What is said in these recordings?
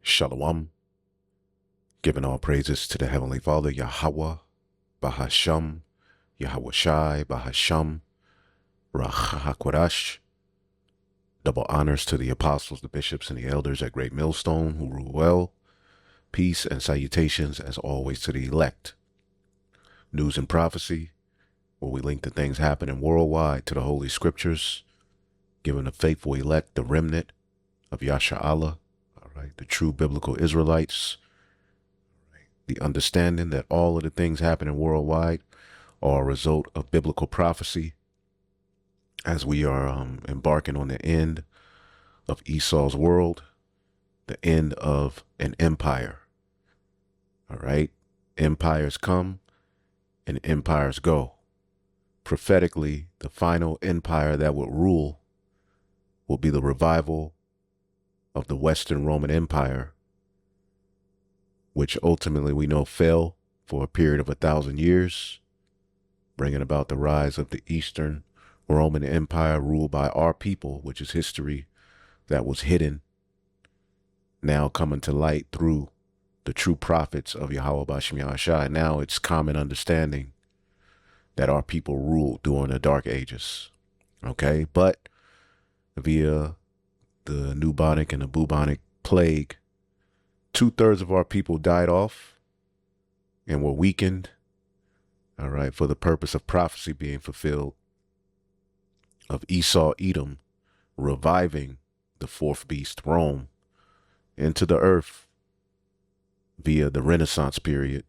Shalom. Giving all praises to the Heavenly Father, Yahweh, Bahasham, Yahweh Shai, Bahasham, Rachahakwadash. Double honors to the apostles, the bishops, and the elders at Great Millstone who rule well. Peace and salutations, as always, to the elect. News and prophecy, where we link the things happening worldwide to the Holy Scriptures, giving the faithful elect the remnant of Yasha Allah, right, the true biblical Israelites, right, the understanding that all of the things happening worldwide are a result of biblical prophecy as we are embarking on the end of Esau's world, the end of an empire. All right, empires come and empires go. Prophetically, the final empire that will rule will be the revival of the Western Roman Empire, which ultimately we know fell for a period of 1,000 years, bringing about the rise of the Eastern Roman Empire ruled by our people, which is history that was hidden, now coming to light through the true prophets of Yahweh Bashim Yahushai. Now it's common understanding that our people ruled during the Dark Ages, okay? But via the bubonic and the bubonic plague, 2/3 of our people died off and were weakened, all right, for the purpose of prophecy being fulfilled of Esau, Edom, reviving the fourth beast, Rome, into the earth via the Renaissance period,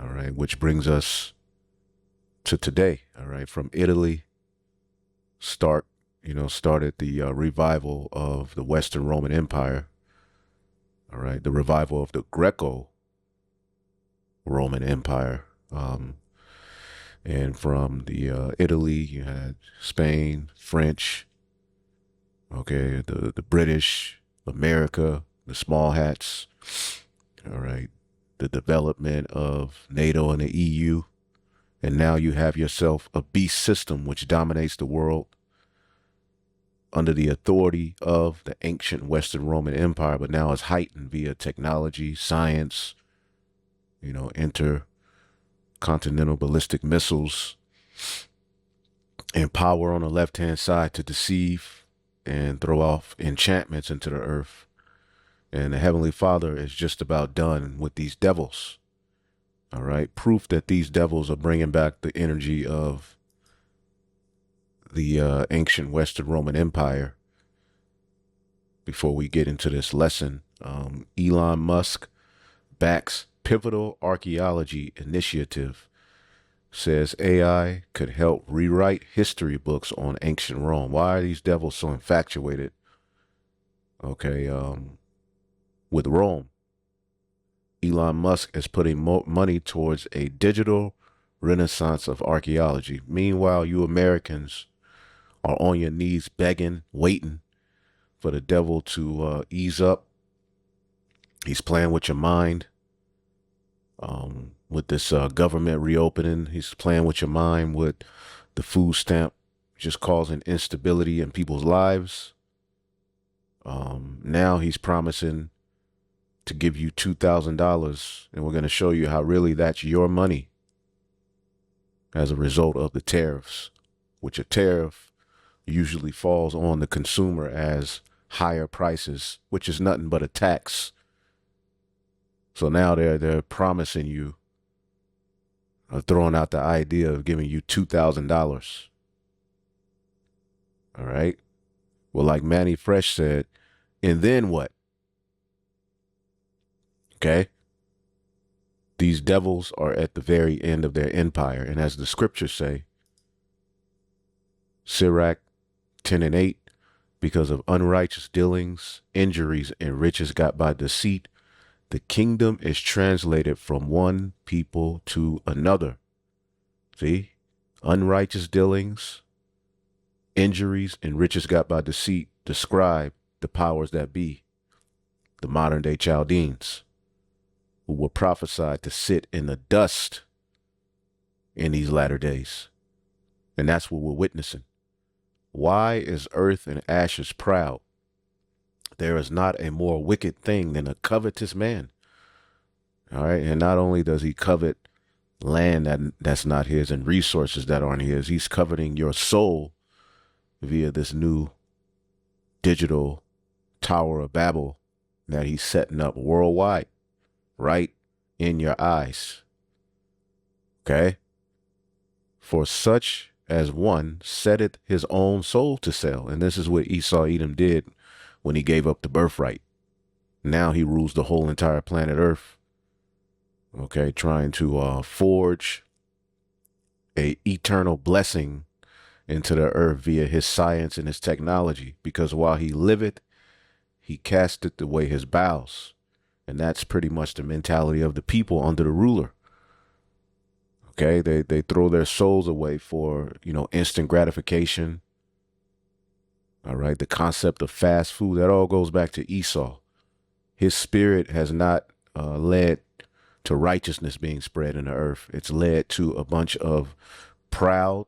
all right, which brings us to today, all right, from Italy, started the revival of the Western Roman Empire, all right, the revival of the Greco-Roman Empire, and from the Italy, you had Spain, French, okay, the British, America, the small hats, all right, the development of NATO and the EU, and now you have yourself a beast system which dominates the world under the authority of the ancient Western Roman Empire, but now is heightened via technology, science, intercontinental ballistic missiles, and power on the left-hand side to deceive and throw off enchantments into the earth. And the Heavenly Father is just about done with these devils. All right. Proof that these devils are bringing back the energy of the ancient Western Roman Empire. Before we get into this lesson, Elon Musk backs pivotal archaeology initiative, says AI could help rewrite history books on ancient Rome. Why are these devils so infatuated, okay, with Rome? Elon Musk is putting money towards a digital renaissance of archaeology. Meanwhile, you Americans are on your knees begging, waiting for the devil to ease up. He's playing with your mind. With this government reopening, he's playing with your mind with the food stamp, just causing instability in people's lives. Now he's promising to give you $2,000, and we're going to show you how really that's your money as a result of the tariffs, which a tariff usually falls on the consumer as higher prices, which is nothing but a tax. So now they're promising you, throwing out the idea of giving you $2,000. All right. Well, like Manny Fresh said, and then what? Okay. These devils are at the very end of their empire. And as the scriptures say, Sirach 10:8, because of unrighteous dealings, injuries, and riches got by deceit, the kingdom is translated from one people to another. See, Unrighteous dealings, injuries, and riches got by deceit describe the powers that be, the modern day Chaldeans, who were prophesied to sit in the dust in these latter days. And that's what we're witnessing. Why is earth and ashes proud? There is not a more wicked thing than a covetous man. All right. And not only does he covet land that's not his and resources that aren't his, he's coveting your soul via this new digital Tower of Babel that he's setting up worldwide, right in your eyes. Okay. For such as one setteth his own soul to sell. And this is what Esau Edom did when he gave up the birthright. Now he rules the whole entire planet Earth. Okay, trying to forge a eternal blessing into the earth via his science and his technology. Because while he liveth, he casteth away his bowels. And that's pretty much the mentality of the people under the ruler. Okay, they throw their souls away for, instant gratification. All right, the concept of fast food, that all goes back to Esau. His spirit has not led to righteousness being spread in the earth. It's led to a bunch of proud,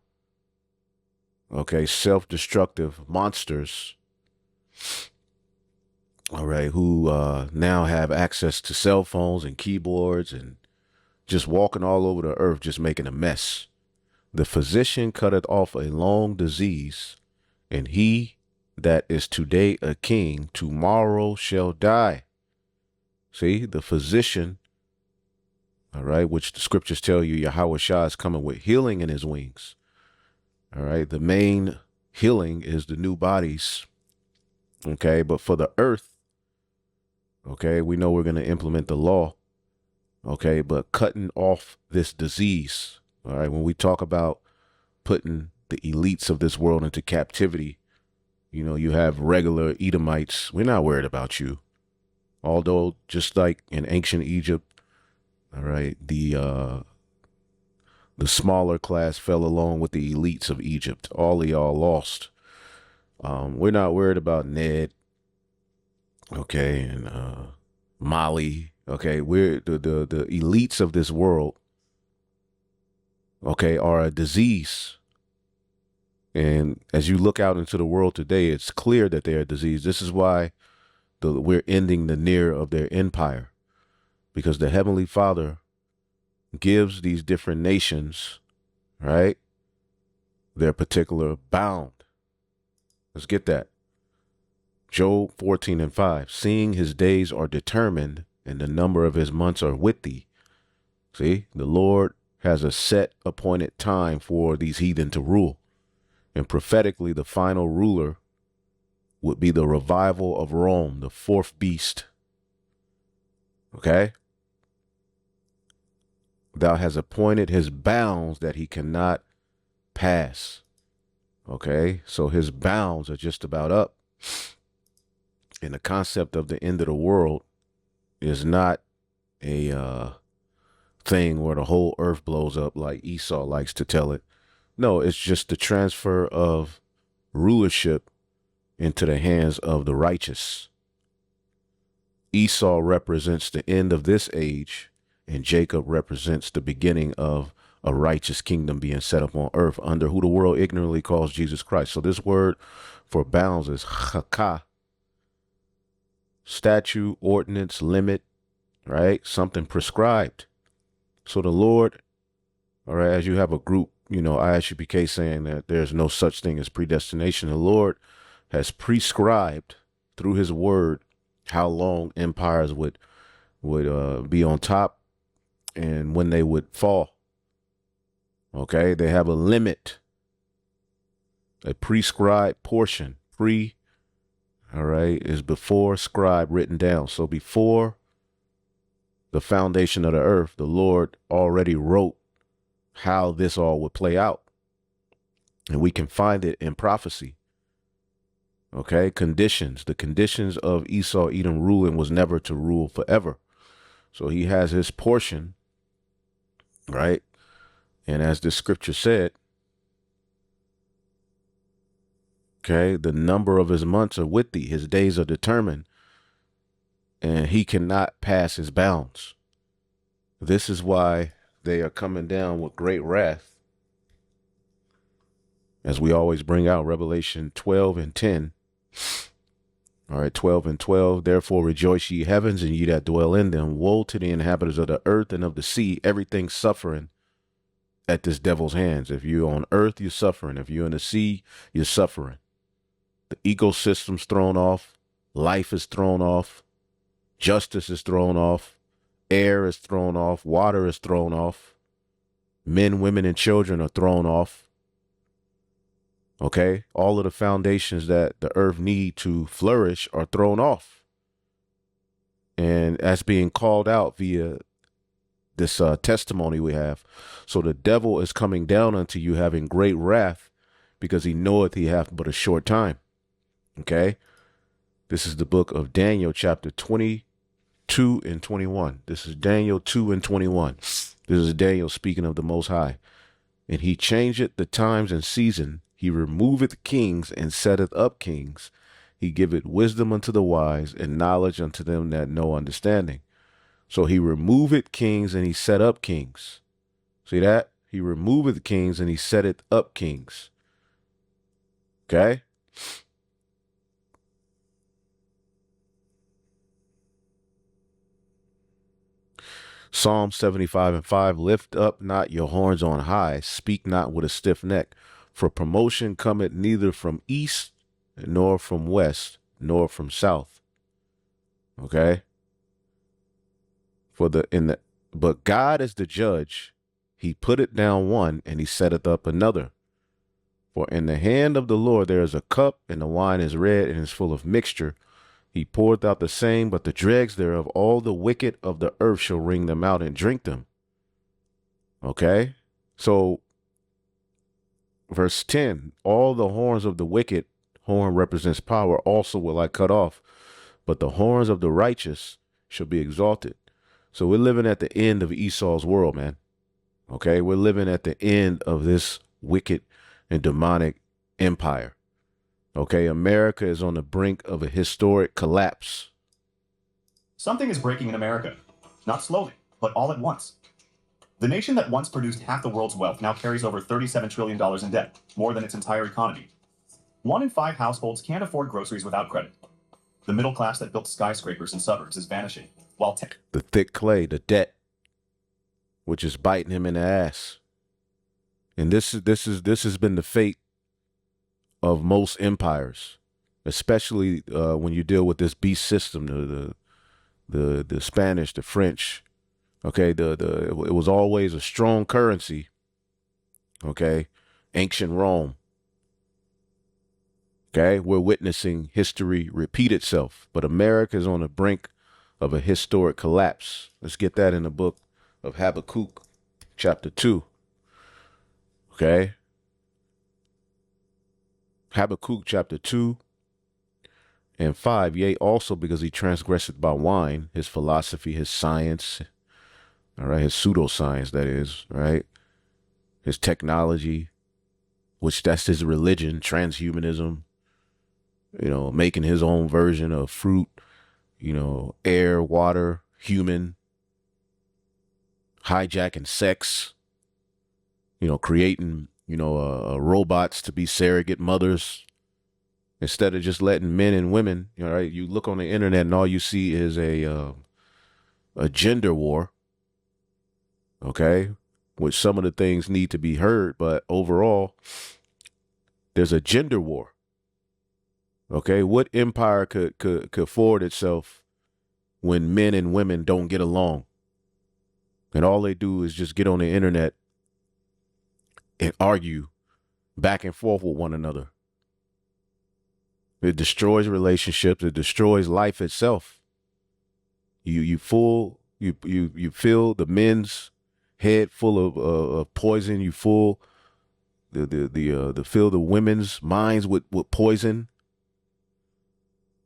self-destructive monsters, all right, who now have access to cell phones and keyboards and just walking all over the earth, just making a mess. The physician cutteth off a long disease, and he that is today a king, tomorrow shall die. See, the physician, all right, which the scriptures tell you Yahweh Shah is coming with healing in his wings. All right, the main healing is the new bodies. Okay, but for the earth, okay, we know we're going to implement the law. Okay, but cutting off this disease. All right, when we talk about putting the elites of this world into captivity, you have regular Edomites. We're not worried about you. Although, just like in ancient Egypt, all right, the smaller class fell along with the elites of Egypt. All of y'all lost. We're not worried about Ned, okay, and Mali, okay. We're the elites of this world, okay, are a disease. And as you look out into the world today, it's clear that they're a disease. This is why we're ending the near of their empire, because the Heavenly Father gives these different nations, right, their particular bound. Let's get that. Job 14:5, seeing his days are determined and the number of his months are with thee. See, the Lord has a set appointed time for these heathen to rule. And prophetically, the final ruler would be the revival of Rome, the fourth beast. Okay? Thou has appointed his bounds that he cannot pass. Okay? So his bounds are just about up. And the concept of the end of the world is not a thing where the whole earth blows up like Esau likes to tell it. No, it's just the transfer of rulership into the hands of the righteous. Esau represents the end of this age, and Jacob represents the beginning of a righteous kingdom being set up on earth under who the world ignorantly calls Jesus Christ. So this word for bounds is chaka, statute, ordinance, limit, right? Something prescribed. So the Lord, all right, as you have a group, ISUPK saying that there's no such thing as predestination, the Lord has prescribed through his word how long empires would be on top and when they would fall. Okay, they have a limit, a prescribed portion. All right, is before scribe written down. So before the foundation of the earth, the Lord already wrote how this all would play out. And we can find it in prophecy. Okay, conditions. The conditions of Esau Edom ruling was never to rule forever. So he has his portion, right? And as the scripture said, Okay. The number of his months are with thee. His days are determined, and he cannot pass his bounds. This is why they are coming down with great wrath. As we always bring out Revelation 12 and 10. All right, 12 and 12. Therefore rejoice ye heavens, and ye that dwell in them. Woe to the inhabitants of the earth and of the sea, everything suffering at this devil's hands. If you're on earth, you're suffering. If you're in the sea, you're suffering. The ecosystem's thrown off. Life is thrown off. Justice is thrown off. Air is thrown off. Water is thrown off. Men, women, and children are thrown off. Okay, all of the foundations that the earth need to flourish are thrown off. And that's being called out via this testimony we have. So the devil is coming down unto you having great wrath, because he knoweth he hath but a short time. Okay, this is the book of Daniel, chapter 22 and 21. This is Daniel 2 and 21. This is Daniel speaking of the Most High. And he changeth the times and season. He removeth kings and setteth up kings. He giveth wisdom unto the wise and knowledge unto them that know understanding. So he removeth kings and he set up kings. See that? He removeth kings and he setteth up kings. Okay? Psalm 75 and 5, lift up not your horns on high, speak not with a stiff neck, for promotion cometh neither from east, nor from west, nor from south. Okay? But God is the judge. He putteth down one, and he setteth up another. For in the hand of the Lord there is a cup, and the wine is red, and is full of mixture. He poureth out the same, but the dregs thereof, all the wicked of the earth shall wring them out and drink them. Okay? So, verse 10, all the horns of the wicked, horn represents power, also will I cut off, but the horns of the righteous shall be exalted. So we're living at the end of Esau's world, man. Okay? We're living at the end of this wicked and demonic empire. Okay, America is on the brink of a historic collapse. Something is breaking in America. Not slowly, but all at once. The nation that once produced half the world's wealth now carries over $37 trillion in debt, more than its entire economy. 1 in 5 households can't afford groceries without credit. The middle class that built skyscrapers in suburbs is vanishing, while the thick clay, the debt, which is biting him in the ass. And this has been the fate of most empires, especially when you deal with this beast system, the Spanish, the French. Okay, it was always a strong currency. Okay, ancient Rome. Okay, we're witnessing history repeat itself, but America is on the brink of a historic collapse. Let's get that in the book of Habakkuk, chapter 2. Okay. Habakkuk chapter 2 and 5, yea, also because he transgresseth by wine, his philosophy, his science, all right, his pseudoscience, that is, right, his technology, which that's his religion, transhumanism, you know, making his own version of fruit, you know, air, water, human, hijacking sex, you know, creating, you know, robots to be surrogate mothers instead of just letting men and women, you know, right? You look on the internet and all you see is a gender war, okay, which some of the things need to be heard, but overall, there's a gender war. Okay, what empire could afford itself when men and women don't get along, and all they do is just get on the internet and argue back and forth with one another? It destroys relationships. It destroys life itself. You fill the men's head full of poison. You fill fill the women's minds with poison.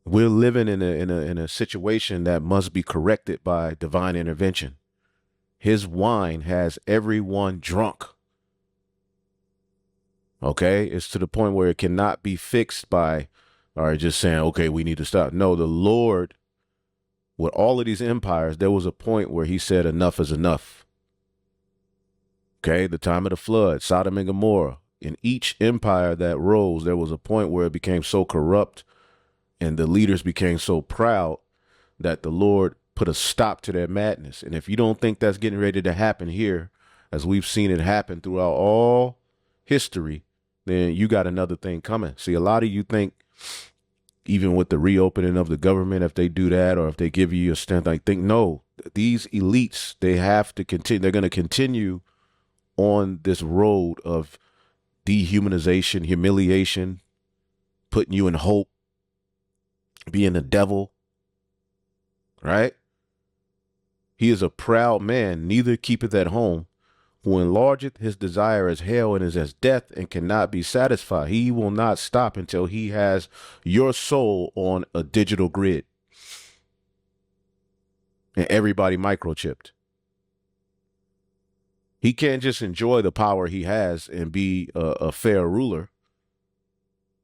We're living in a situation that must be corrected by divine intervention. His wine has everyone drunk. Okay. It's to the point where it cannot be fixed by, all right, just saying, okay, we need to stop. No, the Lord, with all of these empires, there was a point where he said, enough is enough. Okay. The time of the flood, Sodom and Gomorrah. In each empire that rose, there was a point where it became so corrupt and the leaders became so proud that the Lord put a stop to their madness. And if you don't think that's getting ready to happen here, as we've seen it happen throughout all history, then you got another thing coming. See, a lot of you think even with the reopening of the government, if they do that or if they give you a strength, I think, no, these elites, they have to continue. They're going to continue on this road of dehumanization, humiliation, putting you in hope, being the devil, right? He is a proud man, neither keepeth at home, who enlargeth his desire as hell and is as death and cannot be satisfied. He will not stop until he has your soul on a digital grid and everybody microchipped. He can't just enjoy the power he has and be a fair ruler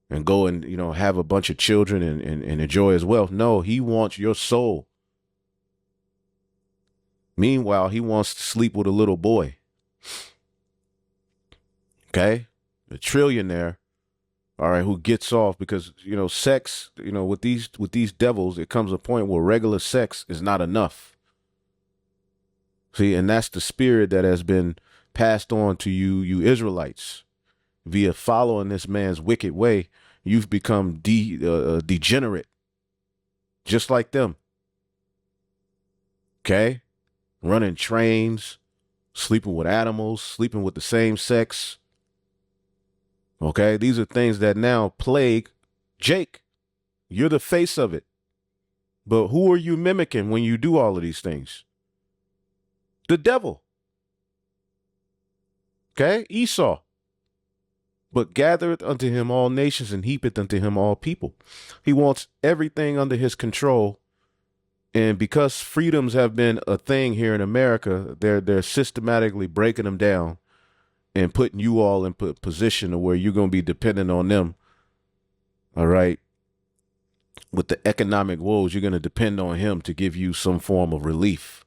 and go and, have a bunch of children and enjoy his wealth. No, he wants your soul. Meanwhile, he wants to sleep with a little boy. Okay. A trillionaire. All right. Who gets off because, sex, with these devils, it comes a point where regular sex is not enough. See, and that's the spirit that has been passed on to you Israelites via following this man's wicked way. You've become degenerate, just like them. Okay. Running trains, sleeping with animals, sleeping with the same sex. Okay. These are things that now plague Jake. You're the face of it. But who are you mimicking when you do all of these things? The devil. Okay. Esau. But gathereth unto him all nations and heapeth unto him all people. He wants everything under his control. And because freedoms have been a thing here in America, they're systematically breaking them down and putting you all in position of where you're going to be dependent on them. All right. With the economic woes, you're going to depend on him to give you some form of relief.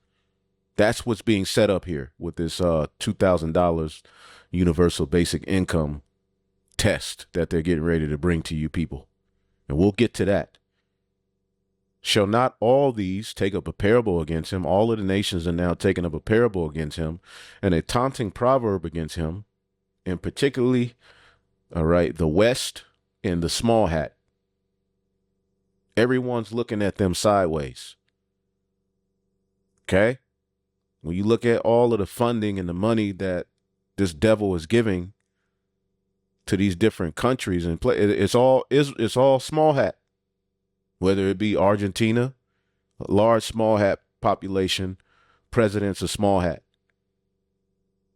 That's what's being set up here with this $2,000 universal basic income test that they're getting ready to bring to you people. And we'll get to that. Shall not all these take up a parable against him? All of the nations are now taking up a parable against him and a taunting proverb against him, and particularly, all right, the West and the small hat. Everyone's looking at them sideways. Okay? When you look at all of the funding and the money that this devil is giving to these different countries and it's all small hat. Whether it be Argentina, a large small hat population, president's a small hat.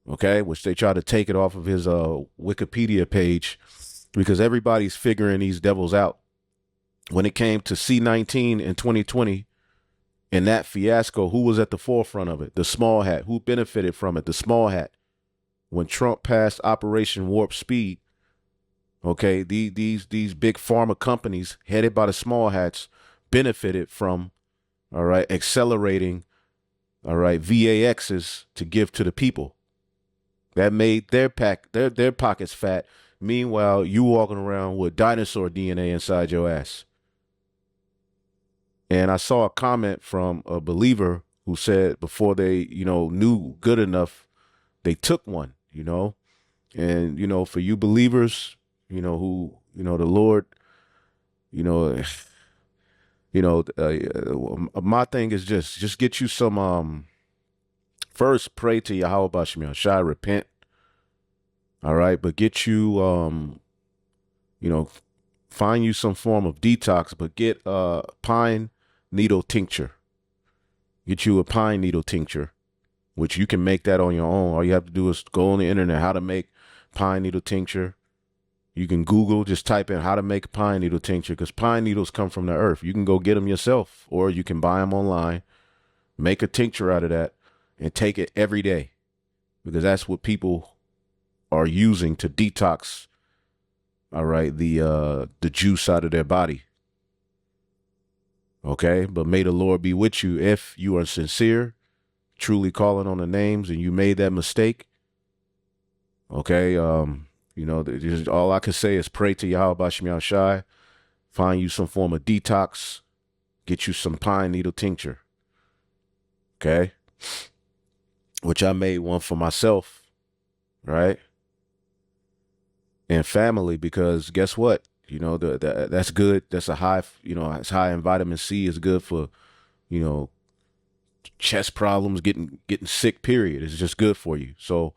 Okay, which they try to take it off of his Wikipedia page because everybody's figuring these devils out. When it came to C-19 in 2020 and that fiasco, who was at the forefront of it? The small hat. Who benefited from it? The small hat. When Trump passed Operation Warp Speed, okay, these big pharma companies headed by the small hats benefited from, all right, accelerating, all right, VAXs to give to the people. That made their pockets fat. Meanwhile, you walking around with dinosaur DNA inside your ass. And I saw a comment from a believer who said before they, knew good enough, they took one, And, for you believers, who, the Lord, my thing is just get you some, first pray to Yahweh Bashim Shai, repent. All right. But get you, find you some form of detox, but get pine needle tincture. Get you a pine needle tincture, which you can make that on your own. All you have to do is go on the internet, how to make pine needle tincture. You can Google, just type in how to make pine needle tincture because pine needles come from the earth. You can go get them yourself or you can buy them online, make a tincture out of that and take it every day because that's what people are using to detox all right, the juice out of their body. Okay, but may the Lord be with you if you are sincere, truly calling on the names, and you made that mistake. Okay, just all I can say is pray to Yahweh Bashim Yahushai, find you some form of detox, get you some pine needle tincture. Okay, which I made one for myself, right, and family, because guess what? That's good. That's a high, it's high in vitamin C. Is good for, you know, chest problems, getting sick. Period. It's just good for you. So,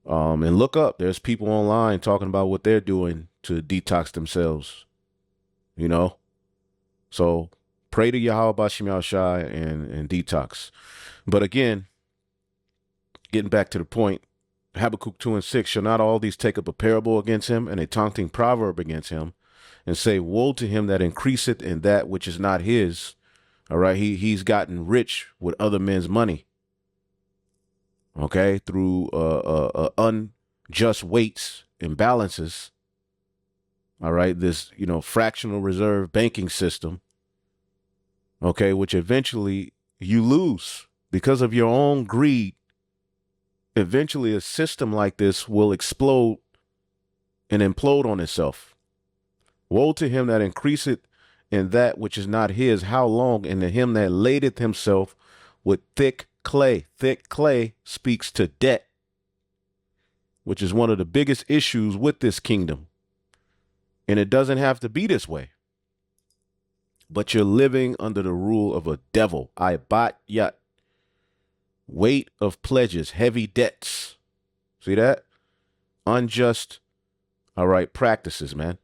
and look up. There's people online talking about what they're doing to detox themselves. So pray to Yahweh Bashim Yahushai and detox. But again, getting back to the point, Habakkuk 2:6, shall not all these take up a parable against him and a taunting proverb against him, and say, woe to him that increaseth in that which is not his. All right, he's gotten rich with other men's money. Okay, through unjust weights and balances. All right, this fractional reserve banking system. Okay, which eventually you lose because of your own greed. Eventually, a system like this will explode and implode on itself. Woe to him that increaseth in that which is not his. How long? And to him that ladeth himself with thick clay. Thick clay speaks to debt, which is one of the biggest issues with this kingdom. And it doesn't have to be this way. But you're living under the rule of a devil. Ibat yat. Weight of pledges, heavy debts. See that? Unjust, all right, practices, man.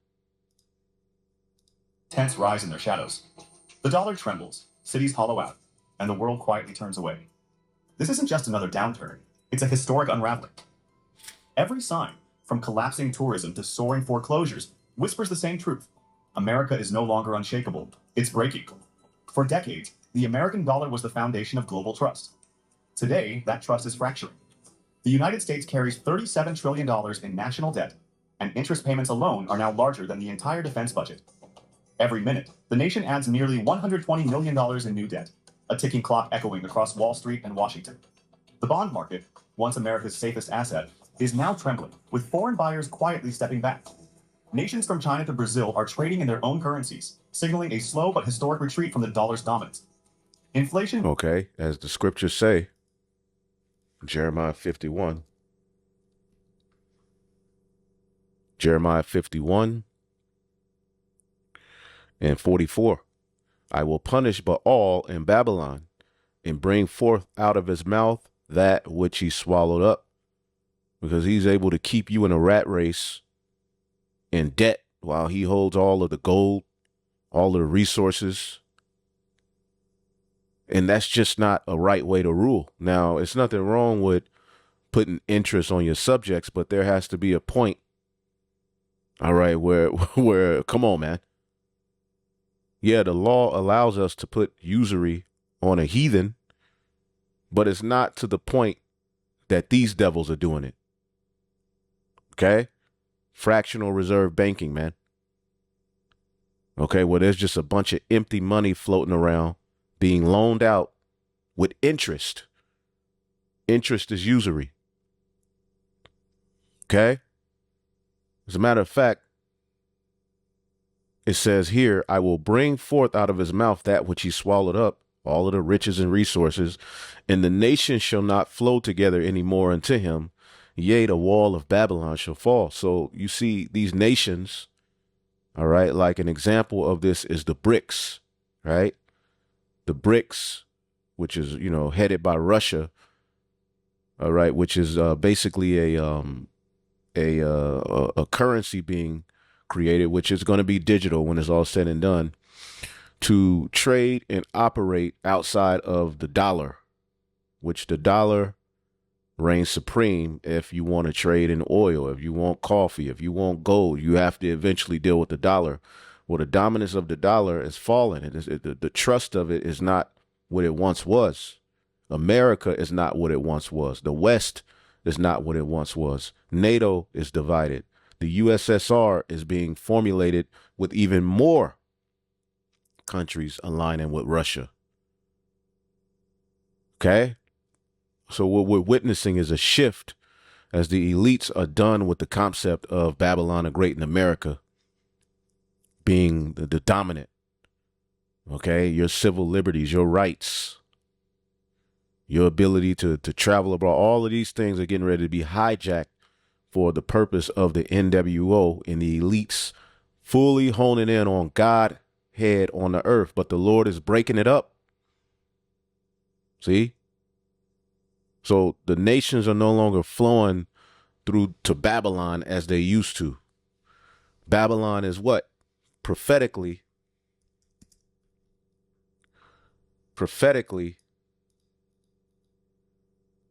Tents rise in their shadows. The dollar trembles, cities hollow out, and the world quietly turns away. This isn't just another downturn. It's a historic unraveling. Every sign, from collapsing tourism to soaring foreclosures, whispers the same truth. America is no longer unshakable. It's breaking. For decades, the American dollar was the foundation of global trust. Today, that trust is fracturing. The United States carries $37 trillion in national debt, and interest payments alone are now larger than the entire defense budget. Every minute, the nation adds nearly $120 million in new debt, a ticking clock echoing across Wall Street and Washington. The bond market, once America's safest asset, is now trembling, with foreign buyers quietly stepping back. Nations from China to Brazil are trading in their own currencies, signaling a slow but historic retreat from the dollar's dominance. Inflation. Okay, as the scriptures say, Jeremiah 51 and 44. I will punish Baal in Babylon and bring forth out of his mouth that which he swallowed up, because he's able to keep you in a rat race in debt while he holds all of the gold, all of the resources. And that's just not a right way to rule. Now, it's nothing wrong with putting interest on your subjects, but there has to be a point, all right, where come on, man. Yeah, the law allows us to put usury on a heathen, but it's not to the point that these devils are doing it. Okay? Fractional reserve banking, man. Okay, well, there's just a bunch of empty money floating around being loaned out with interest. Interest is usury. Okay? As a matter of fact, it says here, I will bring forth out of his mouth that which he swallowed up, all of the riches and resources, and the nations shall not flow together any more unto him. Yea, the wall of Babylon shall fall. So you see these nations, all right, like an example of this is the BRICS, right? The BRICS, which is, headed by Russia, all right, which is basically a currency being created, which is going to be digital when it's all said and done, to trade and operate outside of the dollar, which the dollar reigns supreme. If you want to trade in oil, if you want coffee, if you want gold, you have to eventually deal with the dollar. Well, the dominance of the dollar is falling. The trust of it is not what it once was. America is not what it once was. The West is not what it once was. NATO is divided. the USSR is being formulated with even more countries aligning with Russia. Okay? So what we're witnessing is a shift as the elites are done with the concept of Babylon the Great in America being the dominant. Okay? Your civil liberties, your rights, your ability to travel abroad, all of these things are getting ready to be hijacked for the purpose of the NWO and the elites fully honing in on Godhead on the earth. But the Lord is breaking it up. See? So the nations are no longer flowing through to Babylon as they used to. Babylon is what? Prophetically,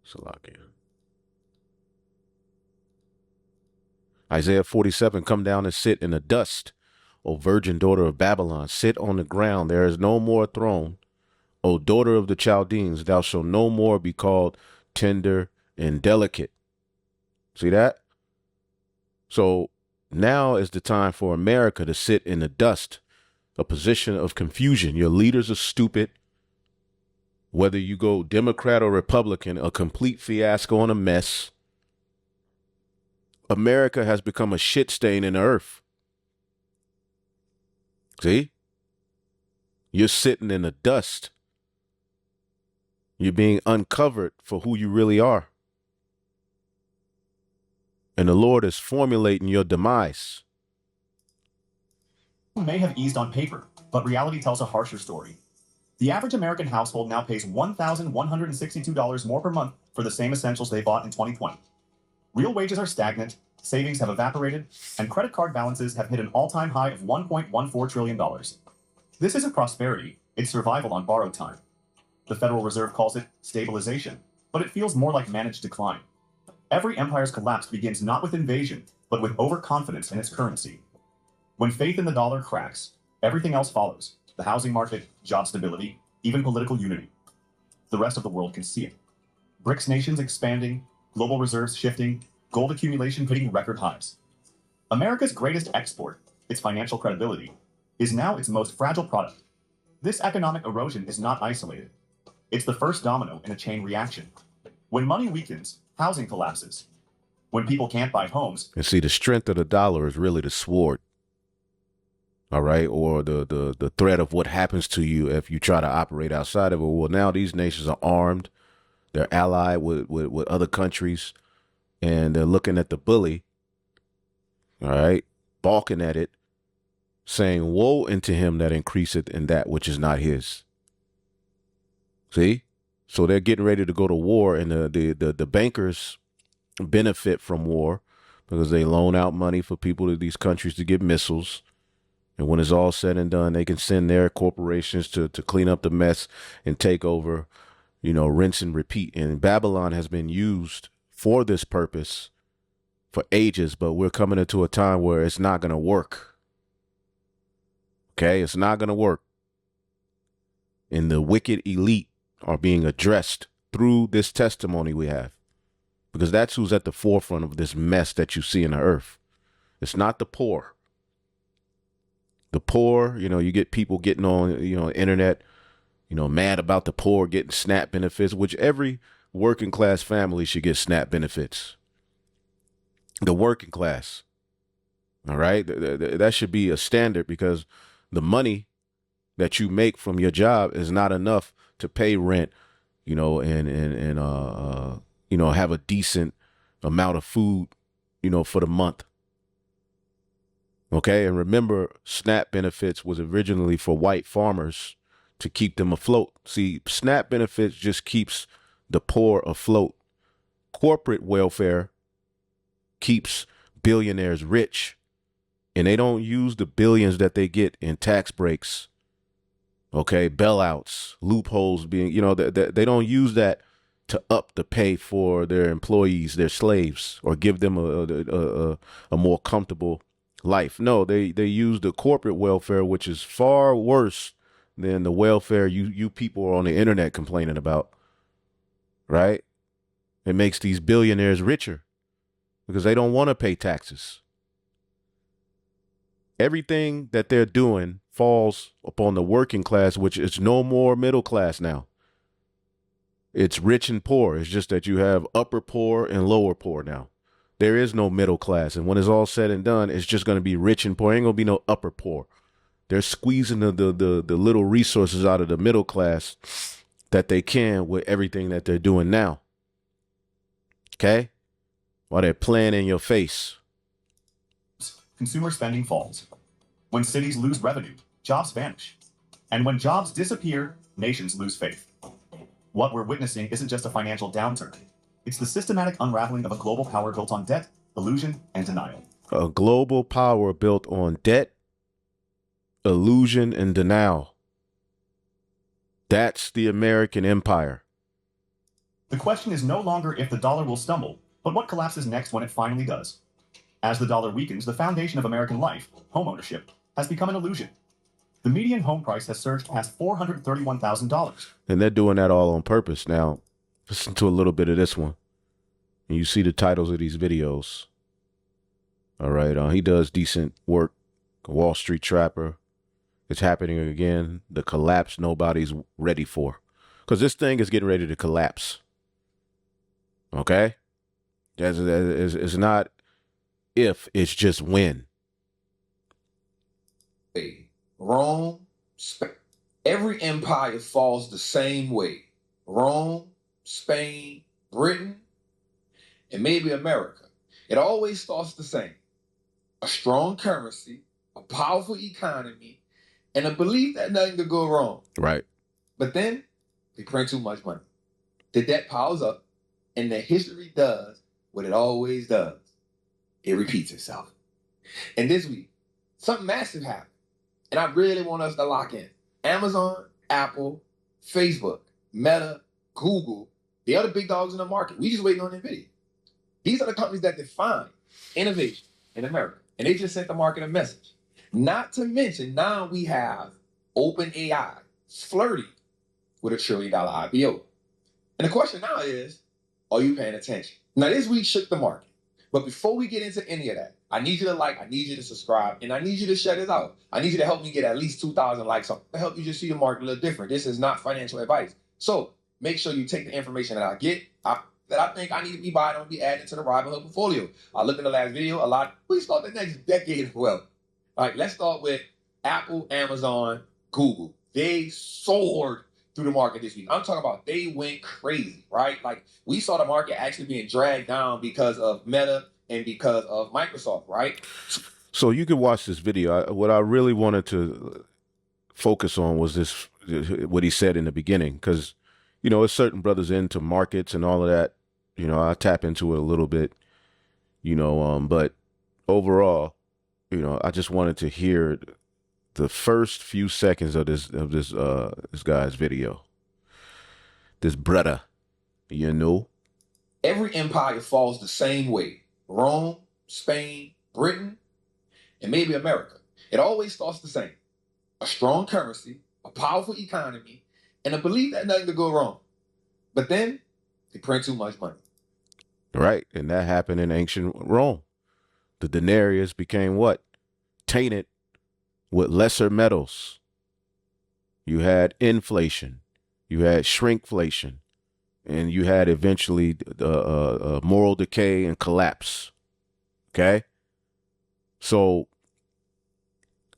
Salakia. Isaiah 47, come down and sit in the dust, O virgin daughter of Babylon, sit on the ground. There is no more throne. O daughter of the Chaldeans, thou shalt no more be called tender and delicate. See that? So now is the time for America to sit in the dust, a position of confusion. Your leaders are stupid. Whether you go Democrat or Republican, a complete fiasco and a mess. America has become a shit stain in the earth. See? You're sitting in the dust. You're being uncovered for who you really are. And the Lord is formulating your demise. May have eased on paper, but reality tells a harsher story. The average American household now pays $1,162 more per month for the same essentials they bought in 2020. Real wages are stagnant, savings have evaporated, and credit card balances have hit an all-time high of $1.14 trillion. This isn't prosperity, it's survival on borrowed time. The Federal Reserve calls it stabilization, but it feels more like managed decline. Every empire's collapse begins not with invasion, but with overconfidence in its currency. When faith in the dollar cracks, everything else follows. The housing market, job stability, even political unity. The rest of the world can see it. BRICS nations expanding, global reserves shifting, gold accumulation hitting record highs. America's greatest export, its financial credibility, is now its most fragile product. This economic erosion is not isolated. It's the first domino in a chain reaction. When money weakens, housing collapses. When people can't buy homes. And see, the strength of the dollar is really the sword. All right. Or the threat of what happens to you if you try to operate outside of it. Well, now these nations are armed. They're allied with other countries. And they're looking at the bully. All right. Balking at it. Saying, woe unto him that increaseth in that which is not his. See? So they're getting ready to go to war, and the bankers benefit from war because they loan out money for people to these countries to get missiles. And when it's all said and done, they can send their corporations to clean up the mess and take over, rinse and repeat. And Babylon has been used for this purpose for ages, but we're coming into a time where it's not going to work. Okay, it's not going to work. And the wicked elite are being addressed through this testimony we have, because that's who's at the forefront of this mess that you see in the earth. It's not the poor. The poor, you get people getting on, internet, mad about the poor getting SNAP benefits, which every working class family should get SNAP benefits. The working class. All right. That should be a standard, because the money that you make from your job is not enough to pay rent, and have a decent amount of food, for the month. Okay. And remember, SNAP benefits was originally for white farmers to keep them afloat. See, SNAP benefits just keeps the poor afloat. Corporate welfare keeps billionaires rich, and they don't use the billions that they get in tax breaks. Okay. Bailouts, loopholes being, they don't use that to up the pay for their employees, their slaves, or give them a more comfortable life. No, they use the corporate welfare, which is far worse than the welfare you people are on the internet complaining about. Right? It makes these billionaires richer because they don't want to pay taxes. Everything that they're doing falls upon the working class, which is no more middle class now. It's rich and poor. It's just that you have upper poor and lower poor now. There is no middle class. And when it's all said and done, it's just going to be rich and poor. Ain't going to be no upper poor. They're squeezing the little resources out of the middle class that they can with everything that they're doing now. Okay? While they're playing in your face. Consumer spending falls. When cities lose revenue, jobs vanish. And when jobs disappear, nations lose faith. What we're witnessing isn't just a financial downturn. It's the systematic unraveling of a global power built on debt, illusion, and denial. A global power built on debt, illusion, and denial. That's the American empire. The question is no longer if the dollar will stumble, but what collapses next when it finally does. As the dollar weakens, the foundation of American life, homeownership, has become an illusion. The median home price has surged past $431,000. And they're doing that all on purpose. Now, listen to a little bit of this one. And you see the titles of these videos. All right. He does decent work. Wall Street Trapper. It's happening again. The collapse nobody's ready for. Because this thing is getting ready to collapse. Okay? It's not if, it's just when. Rome, Spain. Every empire falls the same way. Rome, Spain, Britain, and maybe America. It always starts the same. A strong currency, a powerful economy, and a belief that nothing could go wrong. Right. But then they print too much money. The debt piles up, and the history does what it always does. It repeats itself. And this week, something massive happened. And I really want us to lock in. Amazon, Apple, Facebook, Meta, Google, the other big dogs in the market. We just waiting on NVIDIA. These are the companies that define innovation in America. And they just sent the market a message. Not to mention, now we have OpenAI flirting with $1 trillion IPO. And the question now is, are you paying attention? Now, this week shook the market. But before we get into any of that, I need you to like, I need you to subscribe, and I need you to share this out. I need you to help me get at least 2,000 likes to help you just see the market a little different. This is not financial advice. So make sure you take the information that I get, that I think I need to be buying and be adding to the Robinhood portfolio. I looked in the last video, we start the next decade of wealth. All right, let's start with Apple, Amazon, Google. They soared through the market this week. I'm talking about they went crazy, right? Like we saw the market actually being dragged down because of Meta and because of Microsoft, right? So you can watch this video. What I really wanted to focus on was this, what he said in the beginning, because, you know, it's certain brothers into markets and all of that. You know, I tap into it a little bit, you know, but overall, you know, I just wanted to hear the first few seconds of this guy's video. This brother, you know. Every empire falls the same way. Rome, Spain, Britain, and maybe America. It always starts the same. A strong currency, a powerful economy, and a belief that nothing could go wrong. But then they print too much money. Right. And that happened in ancient Rome. The denarius became what? Tainted with lesser metals. You had inflation. You had shrinkflation. And you had eventually moral decay and collapse. Okay? So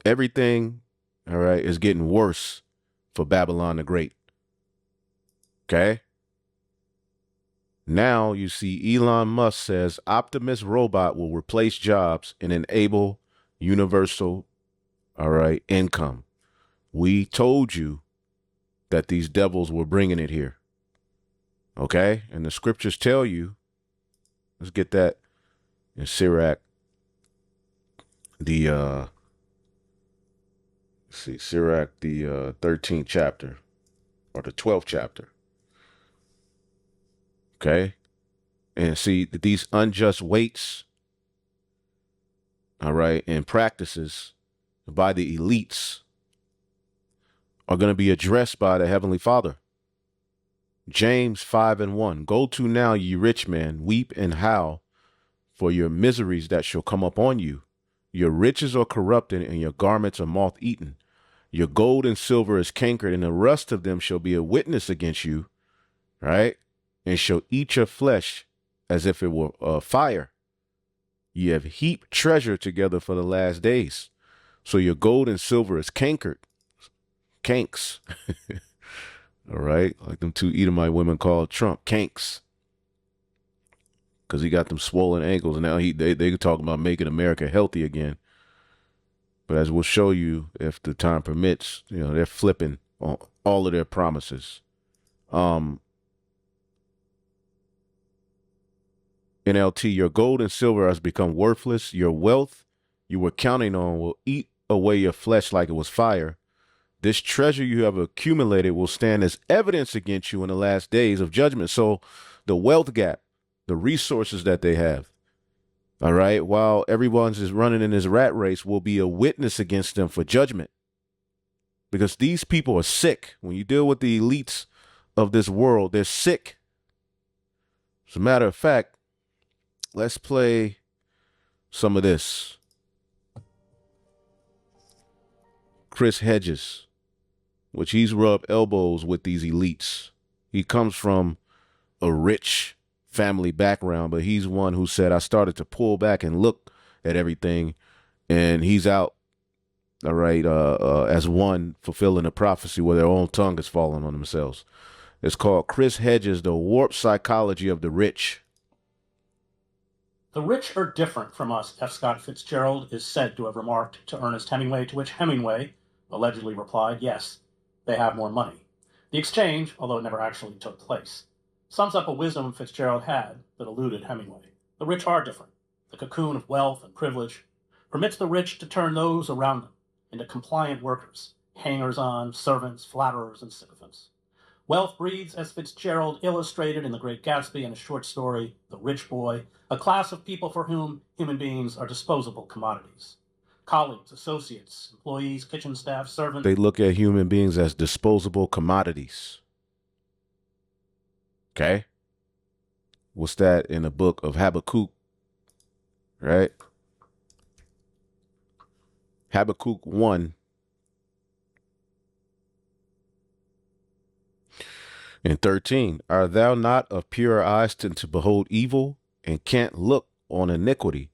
everything, all right, is getting worse for Babylon the Great. Okay? Now you see Elon Musk says Optimus robot will replace jobs and enable universal, all right, income. We told you that these devils were bringing it here. Okay? And the scriptures tell you, let's get that in Sirach, Sirach, the 13th chapter or the 12th chapter. Okay? And see these unjust weights, all right, and practices by the elites are going to be addressed by the Heavenly Father. James 5:1. Go to now, ye rich men, weep and howl for your miseries that shall come upon you. Your riches are corrupted, and your garments are moth-eaten. Your gold and silver is cankered, and the rust of them shall be a witness against you, right? And shall eat your flesh as if it were fire. Ye have heaped treasure together for the last days. So your gold and silver is cankered. Canks. All right? Like them two Edomite women called Trump. Canks. Because he got them swollen ankles, and now they talking about making America healthy again. But as we'll show you, if the time permits, they're flipping on all of their promises. NLT, your gold and silver has become worthless. Your wealth you were counting on will eat away your flesh like it was fire. This treasure you have accumulated will stand as evidence against you in the last days of judgment. So the wealth gap, the resources that they have, all right, while everyone's just running in this rat race, will be a witness against them for judgment. Because these people are sick. When you deal with the elites of this world, they're sick. As a matter of fact, let's play some of this. Chris Hedges, which he's rubbed elbows with these elites. He comes from a rich family background, but he's one who said, I started to pull back and look at everything, and he's out, all right, as one fulfilling a prophecy where their own tongue is falling on themselves. It's called Chris Hedges, The Warped Psychology of the Rich. The rich are different from us, F. Scott Fitzgerald is said to have remarked to Ernest Hemingway, to which Hemingway allegedly replied, yes, they have more money. The exchange, although it never actually took place, sums up a wisdom Fitzgerald had that eluded Hemingway. The rich are different. The cocoon of wealth and privilege permits the rich to turn those around them into compliant workers, hangers-on, servants, flatterers, and sycophants. Wealth breeds, as Fitzgerald illustrated in The Great Gatsby and his short story, The Rich Boy, a class of people for whom human beings are disposable commodities. Colleagues, associates, employees, kitchen staff, servants. They look at human beings as disposable commodities. Okay? What's that in the book of Habakkuk? Right? Habakkuk 1 and 13. Art thou not of purer eyes than to behold evil, and can't look on iniquity?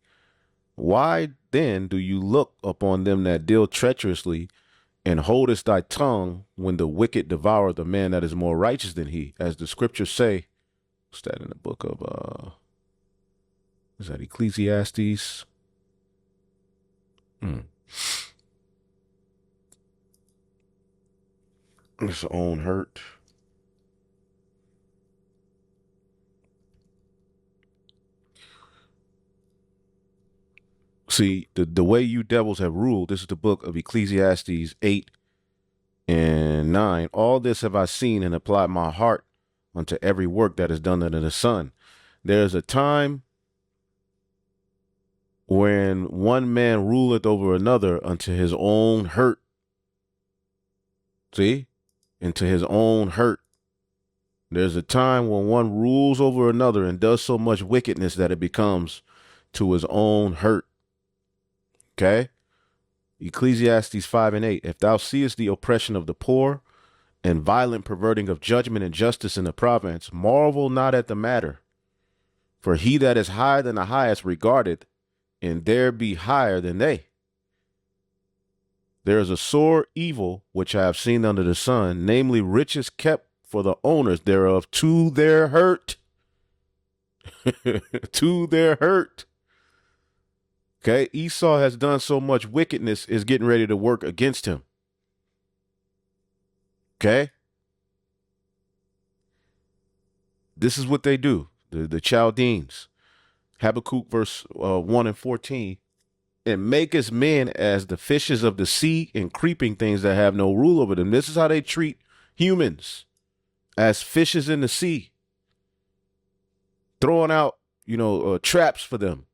Why then do you look upon them that deal treacherously, and holdest thy tongue when the wicked devour the man that is more righteous than he? As the scriptures say, what's that in the book of, is that Ecclesiastes? His own hurt. See, the way you devils have ruled, this is the book of Ecclesiastes 8 and 9. All this have I seen and applied my heart unto every work that is done under the sun. There is a time when one man ruleth over another unto his own hurt. See? Into his own hurt. There's a time when one rules over another and does so much wickedness that it becomes to his own hurt. Okay? Ecclesiastes 5 and 8. If thou seest the oppression of the poor and violent perverting of judgment and justice in the province, marvel not at the matter. For he that is higher than the highest regardeth, and there be higher than they. There is a sore evil which I have seen under the sun, namely riches kept for the owners thereof to their hurt. To their hurt. Okay, Esau has done so much wickedness, is getting ready to work against him. Okay? This is what they do, the Chaldeans. Habakkuk verse 1 and 14. And makest men as the fishes of the sea and creeping things that have no rule over them. This is how they treat humans, as fishes in the sea. Throwing out, traps for them.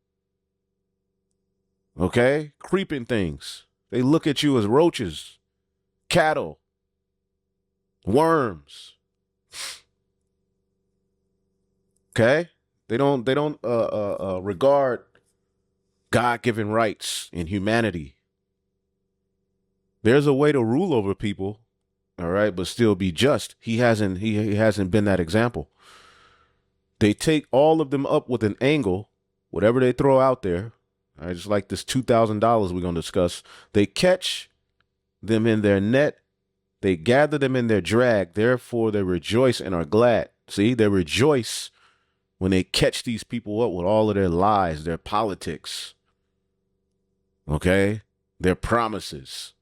Okay? Creeping things. They look at you as roaches, cattle, worms. Okay? They don't regard God-given rights and humanity. There's a way to rule over people, all right, but still be just. He hasn't been that example. They take all of them up with an angle, whatever they throw out there. I just like this $2,000 we're going to discuss. They catch them in their net. They gather them in their drag. Therefore, they rejoice and are glad. See, they rejoice when they catch these people up with all of their lies, their politics, okay, their promises.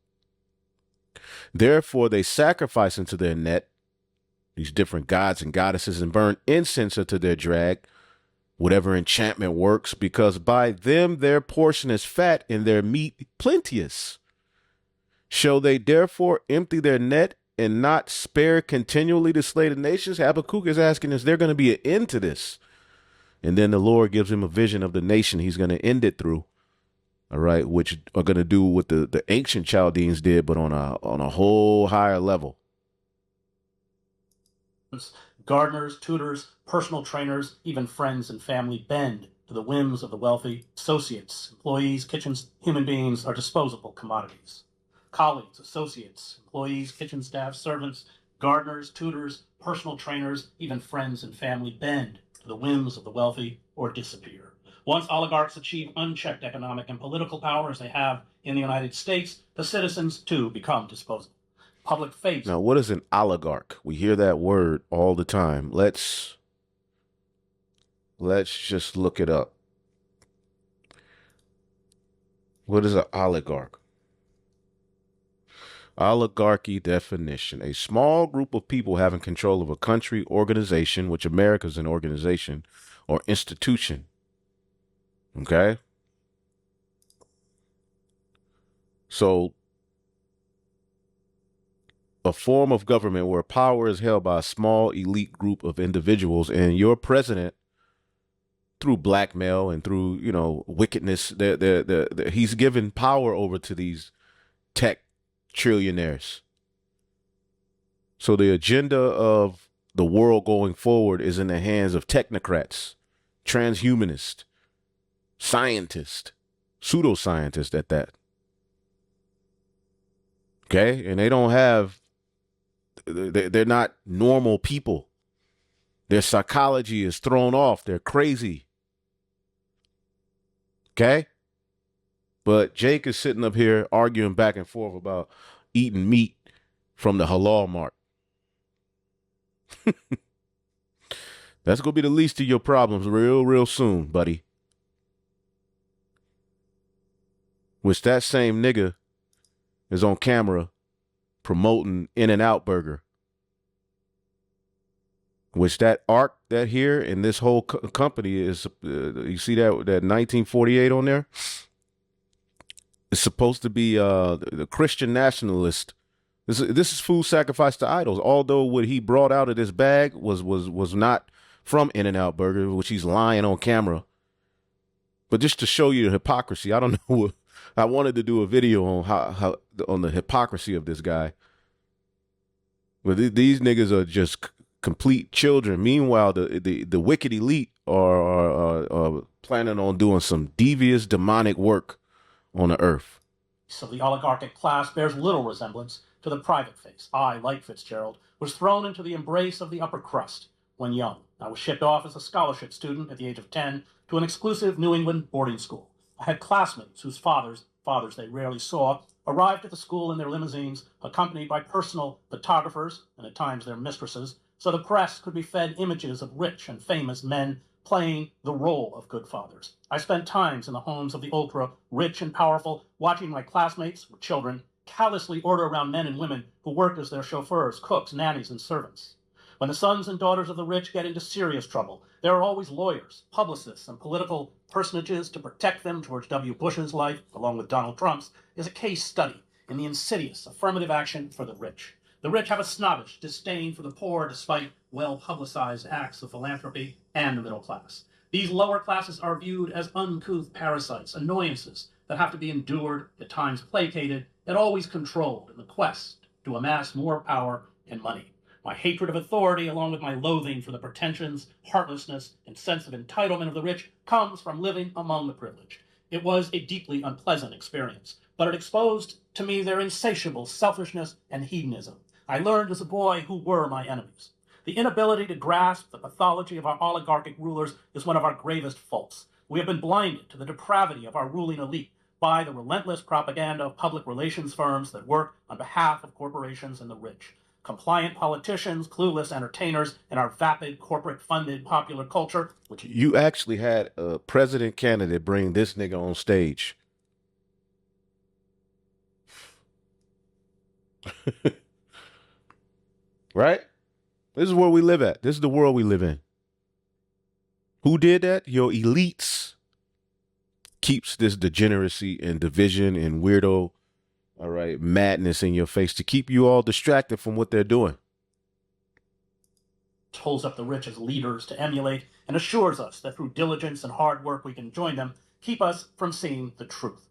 Therefore, they sacrifice into their net these different gods and goddesses and burn incense into their drag, whatever enchantment works, because by them their portion is fat and their meat plenteous. Shall they therefore empty their net and not spare continually to slay the nations? Habakkuk is asking, is there going to be an end to this? And then the Lord gives him a vision of the nation he's going to end it through. All right, which are going to do what the ancient Chaldeans did, but on a whole higher level. Gardeners, tutors, personal trainers, even friends and family bend to the whims of the wealthy. Associates, employees, kitchens, human beings are disposable commodities. Colleagues, associates, employees, kitchen staff, servants, gardeners, tutors, personal trainers, even friends and family bend to the whims of the wealthy or disappear. Once oligarchs achieve unchecked economic and political power as they have in the United States, the citizens too become disposable. Public faith. Now, what is an oligarch? We hear that word all the time. Let's just look it up. What is an oligarch? Oligarchy definition: a small group of people having control of a country, organization, which America is an organization, or institution. Okay? So, a form of government where power is held by a small elite group of individuals, and your president, through blackmail and through, wickedness, he's given power over to these tech trillionaires. So the agenda of the world going forward is in the hands of technocrats, transhumanists, scientists, pseudoscientists at that. Okay? And they don't have, they're not normal people. Their psychology is thrown off. They're crazy. Okay? But Jake is sitting up here arguing back and forth about eating meat from the halal mark. That's going to be the least of your problems real soon, buddy. Which that same nigga is on camera promoting In-N-Out Burger. Which that arc that here in this whole company is, you see that 1948 on there? It's supposed to be the Christian nationalist. This is food sacrificed to idols. Although what he brought out of this bag was not from In-N-Out Burger, which he's lying on camera. But just to show you the hypocrisy, I don't know. I wanted to do a video on how on the hypocrisy of this guy. But these niggas are just complete children. Meanwhile, the wicked elite are planning on doing some devious, demonic work on the earth. So the oligarchic class bears little resemblance to the private face. I, like Fitzgerald, was thrown into the embrace of the upper crust when young. I was shipped off as a scholarship student at the age of 10 to an exclusive New England boarding school. I had classmates whose fathers they rarely saw, arrived at the school in their limousines, accompanied by personal photographers and at times their mistresses, so the press could be fed images of rich and famous men playing the role of good fathers. I spent times in the homes of the ultra-rich and powerful, watching my classmates, or children, callously order around men and women who worked as their chauffeurs, cooks, nannies, and servants. When the sons and daughters of the rich get into serious trouble, there are always lawyers, publicists, and political personages to protect them. George W. Bush's life, along with Donald Trump's, is a case study in the insidious affirmative action for the rich. The rich have a snobbish disdain for the poor despite well-publicized acts of philanthropy and the middle class. These lower classes are viewed as uncouth parasites, annoyances that have to be endured, at times placated, yet always controlled in the quest to amass more power and money. My hatred of authority, along with my loathing for the pretensions, heartlessness, and sense of entitlement of the rich, comes from living among the privileged. It was a deeply unpleasant experience, but it exposed to me their insatiable selfishness and hedonism. I learned as a boy who were my enemies. The inability to grasp the pathology of our oligarchic rulers is one of our gravest faults. We have been blinded to the depravity of our ruling elite by the relentless propaganda of public relations firms that work on behalf of corporations and the rich. Compliant politicians, clueless entertainers, and our vapid corporate-funded popular culture, which You actually had a president candidate bring this nigga on stage. Right? This is where we live at. This is the world we live in. Who did that? Your elites keeps this degeneracy and division and weirdo, all right, madness in your face to keep you all distracted from what they're doing. holds up the rich as leaders to emulate and assures us that through diligence and hard work we can join them, keep us from seeing the truth.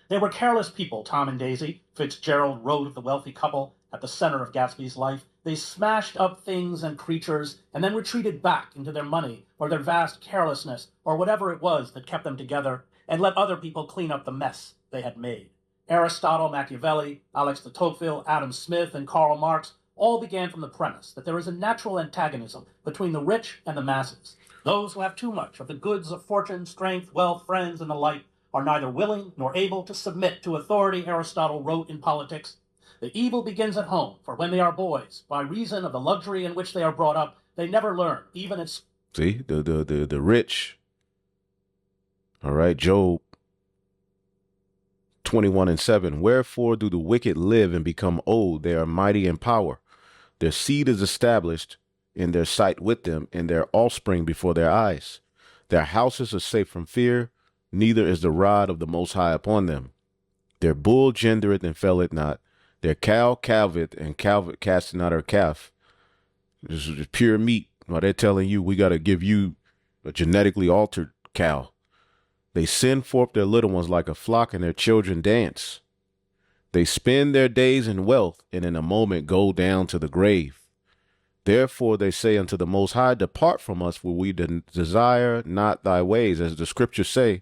They were careless people, Tom and Daisy. Fitzgerald wrote of the wealthy couple at the center of Gatsby's life. They smashed up things and creatures and then retreated back into their money or their vast carelessness or whatever it was that kept them together and let other people clean up the mess they had made. Aristotle, Machiavelli, Alex de Tocqueville, Adam Smith, and Karl Marx all began from the premise that there is a natural antagonism between the rich and the masses. Those who have too much of the goods of fortune, strength, wealth, friends, and the like are neither willing nor able to submit to authority, Aristotle wrote in Politics. The evil begins at home, for when they are boys, by reason of the luxury in which they are brought up, they never learn, even at school. See, the rich, all right, Job 21:7. Wherefore do the wicked live and become old? They are mighty in power. Their seed is established in their sight with them, and their offspring before their eyes. Their houses are safe from fear, neither is the rod of the Most High upon them. Their bull gendereth and faileth not. Their cow calveth and casteth not her calf. This is just pure meat. While they're telling you we got to give you a genetically altered cow. They send forth their little ones like a flock, and their children dance. They spend their days in wealth, and in a moment go down to the grave. Therefore they say unto the Most High, depart from us, for we desire not thy ways. As the scriptures say,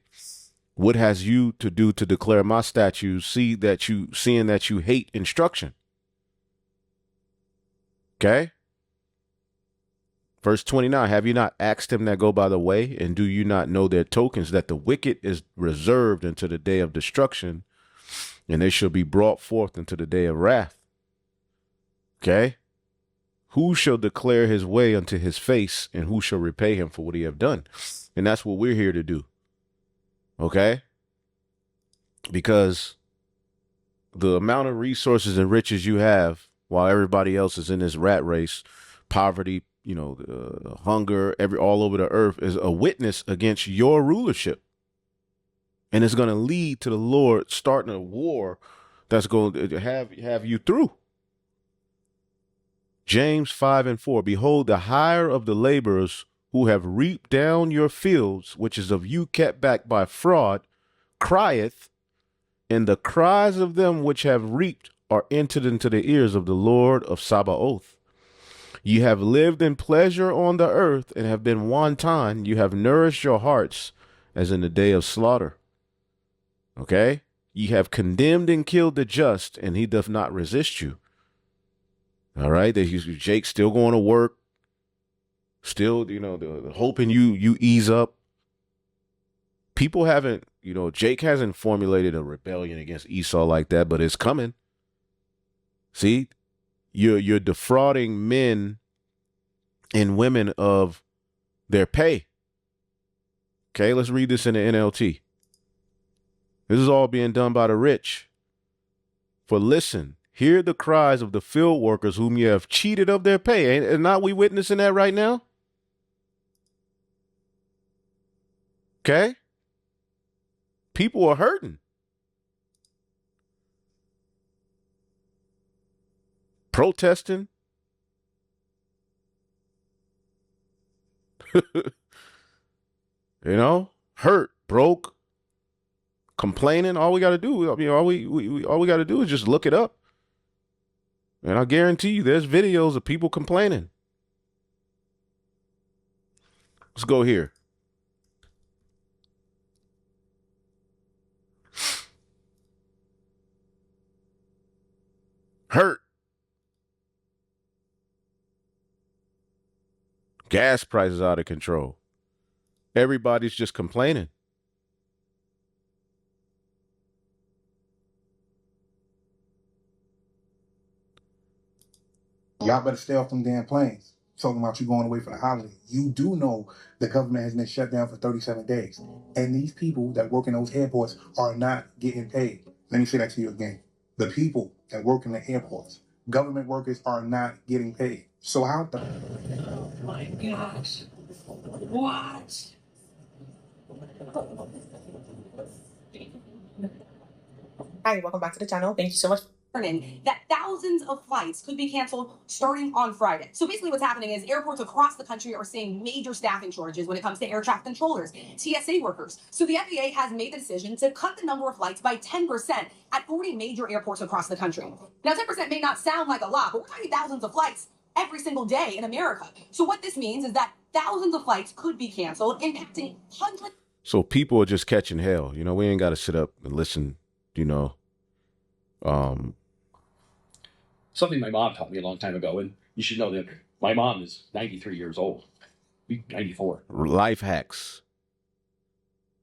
what has you to do to declare my statutes, seeing that you hate instruction? Okay? Verse 29, have you not asked him that go by the way, and do you not know their tokens, that the wicked is reserved unto the day of destruction, and they shall be brought forth into the day of wrath? Okay? Who shall declare his way unto his face, and who shall repay him for what he have done? And that's what we're here to do. Okay? Because the amount of resources and riches you have while everybody else is in this rat race, poverty, hunger, all over the earth, is a witness against your rulership. And it's going to lead to the Lord starting a war that's going to have you through. James 5:4, behold, the hire of the laborers who have reaped down your fields, which is of you kept back by fraud, crieth, and the cries of them which have reaped are entered into the ears of the Lord of Sabaoth. Ye have lived in pleasure on the earth, and have been wanton. You have nourished your hearts as in the day of slaughter. Okay? Ye have condemned and killed the just, and he doth not resist you. All right? Jake's still going to work. Still, hoping you ease up. People haven't, Jake hasn't formulated a rebellion against Esau like that, but it's coming. See? You're defrauding men and women of their pay. Okay, let's read this in the NLT. This is all being done by the rich. For listen, hear the cries of the field workers whom you have cheated of their pay. And not we witnessing that right now? Okay? People are hurting. Protesting. Hurt, broke, complaining. All we got to do, all we got to do is just look it up. And I guarantee you there's videos of people complaining. Let's go here. Hurt. Gas prices out of control. Everybody's just complaining. Y'all better stay off them damn planes. Talking about you going away for the holiday. You do know the government has been shut down for 37 days. And these people that work in those airports are not getting paid. Let me say that to you again. The people that work in the airports, government workers are not getting paid. So how the... Oh my gosh. What? Hi, welcome back to the channel. Thank you so much. That thousands of flights could be canceled starting on Friday. So basically what's happening is airports across the country are seeing major staffing shortages when it comes to air traffic controllers, TSA workers. So the FAA has made the decision to cut the number of flights by 10% at 40 major airports across the country. Now 10% may not sound like a lot, but we're talking thousands of flights every single day in America. So what this means is that thousands of flights could be canceled, impacting hundreds. So people are just catching hell. You know, we ain't got to sit up and listen, you know. Something my mom taught me a long time ago, and you should know that my mom is 93 years old. 94. Life hacks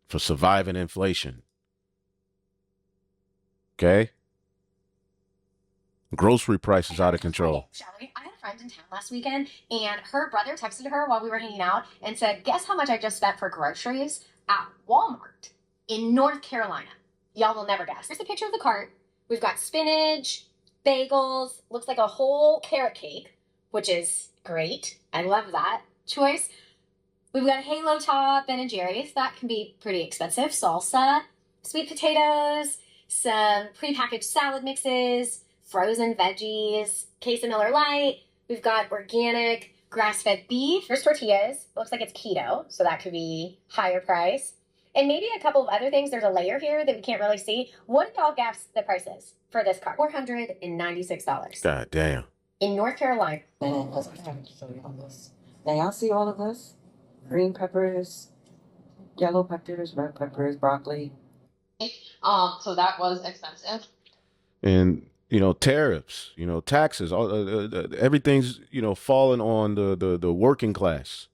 for surviving inflation. Okay? Grocery prices out of control. Hey, Shelly, I had a friend in town last weekend, and her brother texted her while we were hanging out and said, guess how much I just spent for groceries at Walmart in North Carolina. Y'all will never guess. Here's a picture of the cart. We've got spinach, bagels, looks like a whole carrot cake, which is great. I love that choice. We've got a Halo Top, Ben & Jerry's. That can be pretty expensive. Salsa, sweet potatoes, some prepackaged salad mixes, frozen veggies, case of Miller Lite. We've got organic grass-fed beef. Here's tortillas. Looks like it's keto, so that could be higher price. And maybe a couple of other things. There's a layer here that we can't really see. What do y'all guess the price is for this cart? $496. God damn. In North Carolina. Man, let's show you all this. Now y'all see all of this? Green peppers, yellow peppers, red peppers, broccoli. So that was expensive. And, you know, tariffs, you know, taxes, all, everything's, you know, falling on the working class.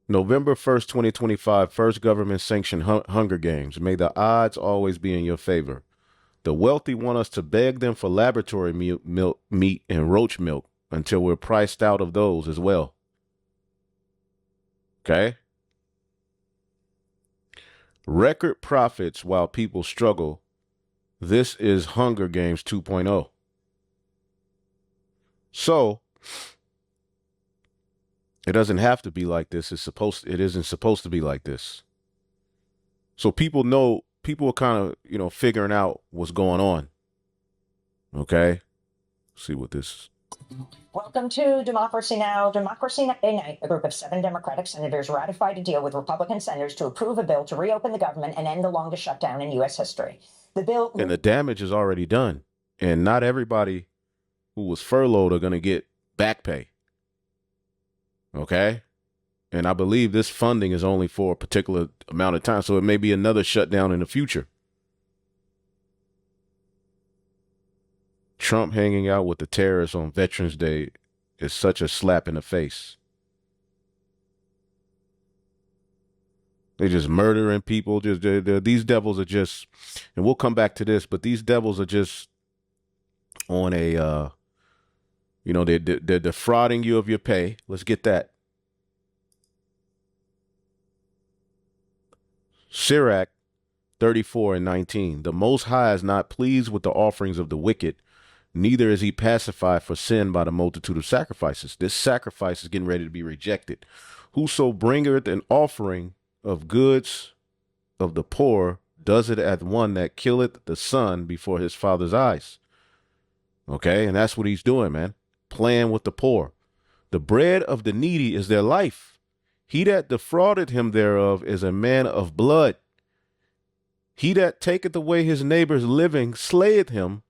November 1st, 2025, first government-sanctioned Hunger Games. May the odds always be in your favor. The wealthy want us to beg them for laboratory meat and roach milk until we're priced out of those as well. Okay? Record profits while people struggle. This is Hunger Games 2.0. So, it doesn't have to be like this. It isn't supposed to be like this. So people are kind of, you know, figuring out what's going on. Okay? Let's see what this. Welcome to Democracy Now! Democracy Night, a group of 7 Democratic senators ratified a deal with Republican senators to approve a bill to reopen the government and end the longest shutdown in U.S. history. The bill... And the damage is already done. And not everybody who was furloughed are going to get back pay. Okay? And I believe this funding is only for a particular amount of time, so it may be another shutdown in the future. Trump hanging out with the terrorists on Veterans Day is such a slap in the face. They're just murdering people. These devils are just, and we'll come back to this, but these devils are just on a, you know, they're defrauding you of your pay. Let's get that. Sirach 34:19. The Most High is not pleased with the offerings of the wicked, neither is he pacified for sin by the multitude of sacrifices. This sacrifice is getting ready to be rejected. Whoso bringeth an offering of goods of the poor does it as one that killeth the son before his father's eyes. Okay, and that's what he's doing, man. Playing with the poor. The bread of the needy is their life. He that defrauded him thereof is a man of blood. He that taketh away his neighbor's living slayeth him,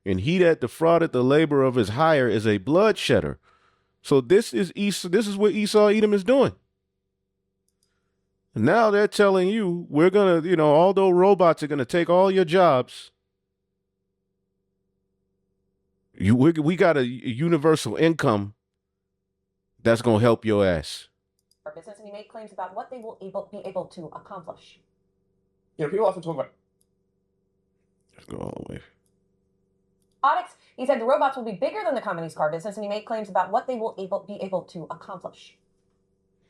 and he that defrauded the labor of his hire is a bloodshedder. So this is what Esau Edom is doing. Now they're telling you, we're going to, you know, although robots are going to take all your jobs, We got a universal income that's gonna help your ass. Our business, and he made claims about what they will be able to accomplish. People often talk about. Let's go all the way. Audix, he said the robots will be bigger than the company's car business, and he made claims about what they will be able to accomplish.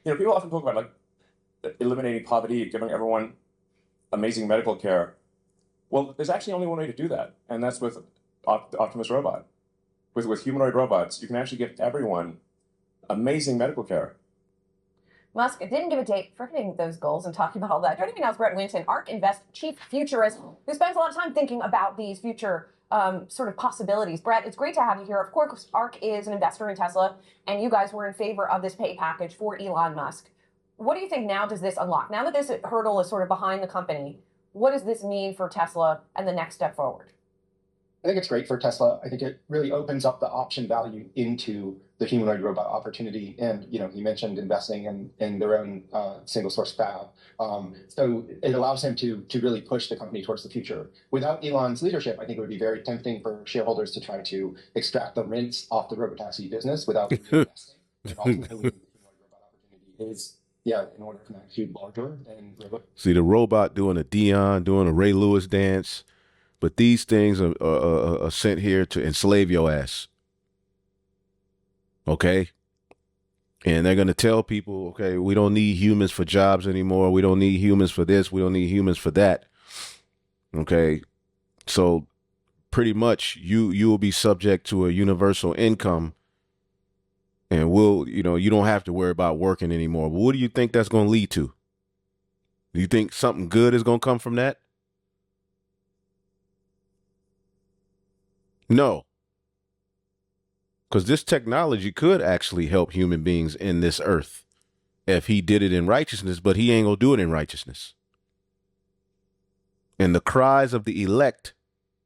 People often talk about like eliminating poverty, giving everyone amazing medical care. Well, there's actually only one way to do that, and that's with Optimus Robot. With humanoid robots, you can actually give everyone amazing medical care. Musk didn't give a date for hitting those goals and talking about all that. Joining me now is Brett Winton, ARK Invest chief futurist, who spends a lot of time thinking about these future sort of possibilities. Brett, it's great to have you here. Of course, ARK is an investor in Tesla, and you guys were in favor of this pay package for Elon Musk. What do you think now does this unlock? Now that this hurdle is sort of behind the company, what does this mean for Tesla and the next step forward? I think it's great for Tesla. I think it really opens up the option value into the humanoid robot opportunity. And, he mentioned investing in their own single source fab. So it allows him to really push the company towards the future. Without Elon's leadership, I think it would be very tempting for shareholders to try to extract the rents off the robotaxi business without really investing. But ultimately, the humanoid robot opportunity is, in order for that to be larger and see the robot doing a Dion, doing a Ray Lewis dance. But these things are sent here to enslave your ass. Okay? And they're going to tell people, okay, we don't need humans for jobs anymore. We don't need humans for this. We don't need humans for that. Okay? So pretty much you will be subject to a universal income, and you don't have to worry about working anymore. But what do you think that's going to lead to? Do you think something good is going to come from that? No, because this technology could actually help human beings in this earth if he did it in righteousness, but he ain't gonna do it in righteousness. And the cries of the elect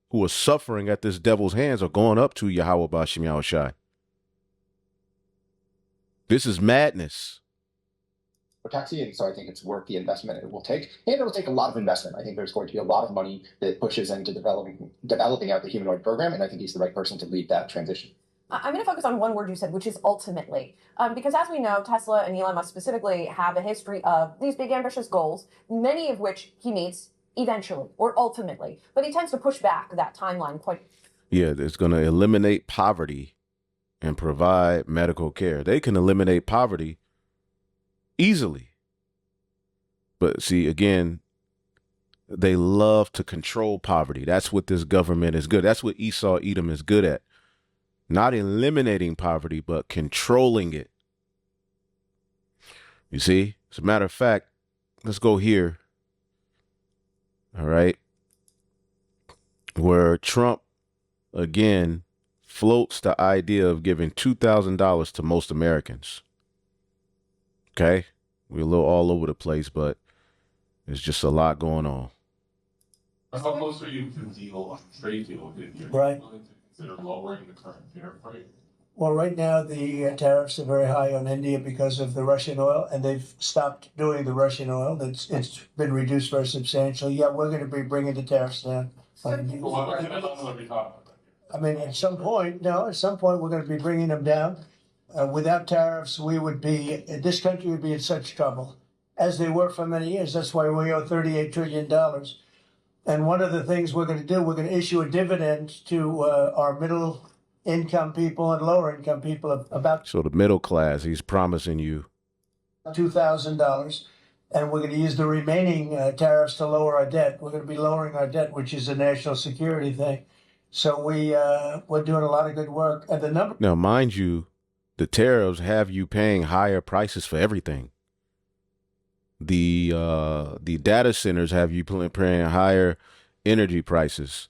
who are suffering at this devil's hands are going up to Yahweh Bashim Yahushai. This is madness. taxi, and so I think it's worth the investment it will take. And it will take a lot of investment. I think there's going to be a lot of money that pushes into developing out the humanoid program, and I think he's the right person to lead that transition. I'm going to focus on one word you said, which is ultimately. Because as we know, Tesla and Elon Musk specifically have a history of these big ambitious goals, many of which he meets eventually or ultimately. But he tends to push back that timeline quite. Yeah, it's going to eliminate poverty and provide medical care. They can eliminate poverty easily. But see, again, they love to control poverty. That's what this government is good. That's what Esau Edom is good at. Not eliminating poverty, but controlling it. You see, as a matter of fact, let's go here. All right. Where Trump, again, floats the idea of giving $2,000 to most Americans. Okay. We're a little all over the place, but there's just a lot going on. How close are you to deal, trade deal with you? Right. Consider lowering the current tariff rate? Well, right now the tariffs are very high on India because of the Russian oil, and they've stopped doing the Russian oil. It's been reduced very substantially. Yeah, we're going to be bringing the tariffs down. I mean, at some point we're going to be bringing them down. Without tariffs, this country would be in such trouble, as they were for many years. That's why we owe $38 trillion. And one of the things we're going to do, we're going to issue a dividend to our middle income people and lower income people of about. So the middle class, he's promising you $2,000. And we're going to use the remaining tariffs to lower our debt. We're going to be lowering our debt, which is a national security thing. So we're doing a lot of good work. And the number. Now, mind you, the tariffs have you paying higher prices for everything. The data centers have you paying higher energy prices.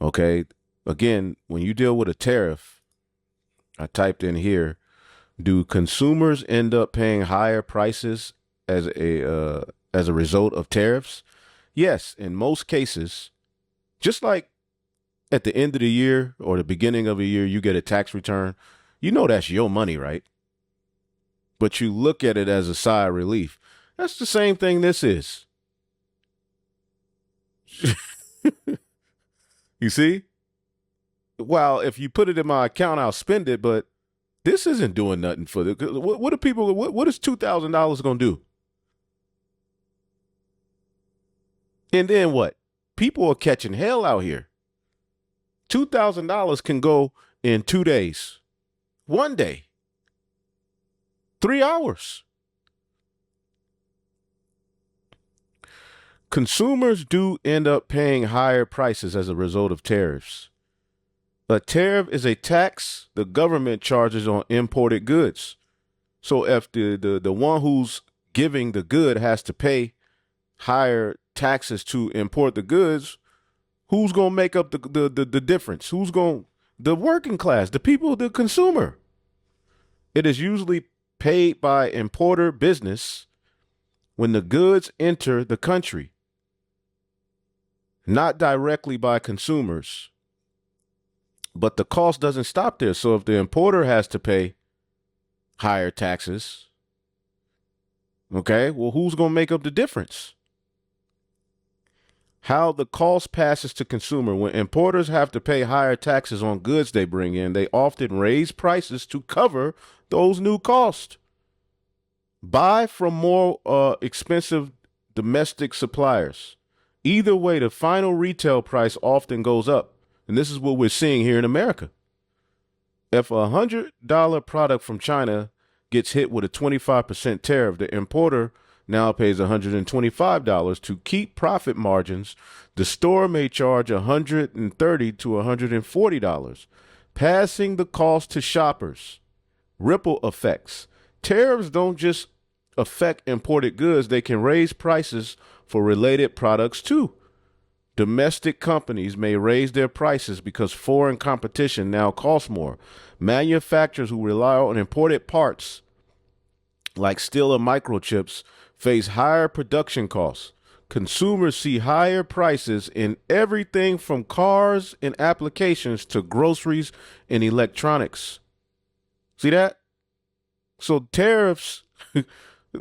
Okay. Again, when you deal with a tariff, I typed in here, do consumers end up paying higher prices as a result of tariffs? Yes, in most cases. Just like at the end of the year or the beginning of a year, you get a tax return. You know that's your money, right? But you look at it as a sigh of relief. That's the same thing this is. You see? well, if you put it in my account, I'll spend it, but this isn't doing nothing for the. What are people? What is $2,000 going to do? And then what? People are catching hell out here. $2,000 can go in 2 days, 1 day, 3 hours. Consumers do end up paying higher prices as a result of tariffs. A tariff is a tax the government charges on imported goods. So if the one who's giving the good has to pay higher taxes to import the goods, who's going to make up the difference? Who's going the working class, the people, the consumer? It is usually paid by importer business when the goods enter the country, not directly by consumers. But the cost doesn't stop there. So if the importer has to pay higher taxes, okay, well, who's going to make up the difference? How the cost passes to consumer. When importers have to pay higher taxes on goods they bring in, they often raise prices to cover those new costs. Buy from more expensive domestic suppliers. Either way, the final retail price often goes up. And this is what we're seeing here in America. If a $100 product from China gets hit with a 25% tariff, the importer now pays $125 to keep profit margins. The store may charge $130 to $140, passing the cost to shoppers. Ripple effects. Tariffs don't just affect imported goods, they can raise prices for related products too. Domestic companies may raise their prices because foreign competition now costs more. Manufacturers who rely on imported parts like steel and microchips face higher production costs. Consumers see higher prices in everything from cars and applications to groceries and electronics. See that? So tariffs,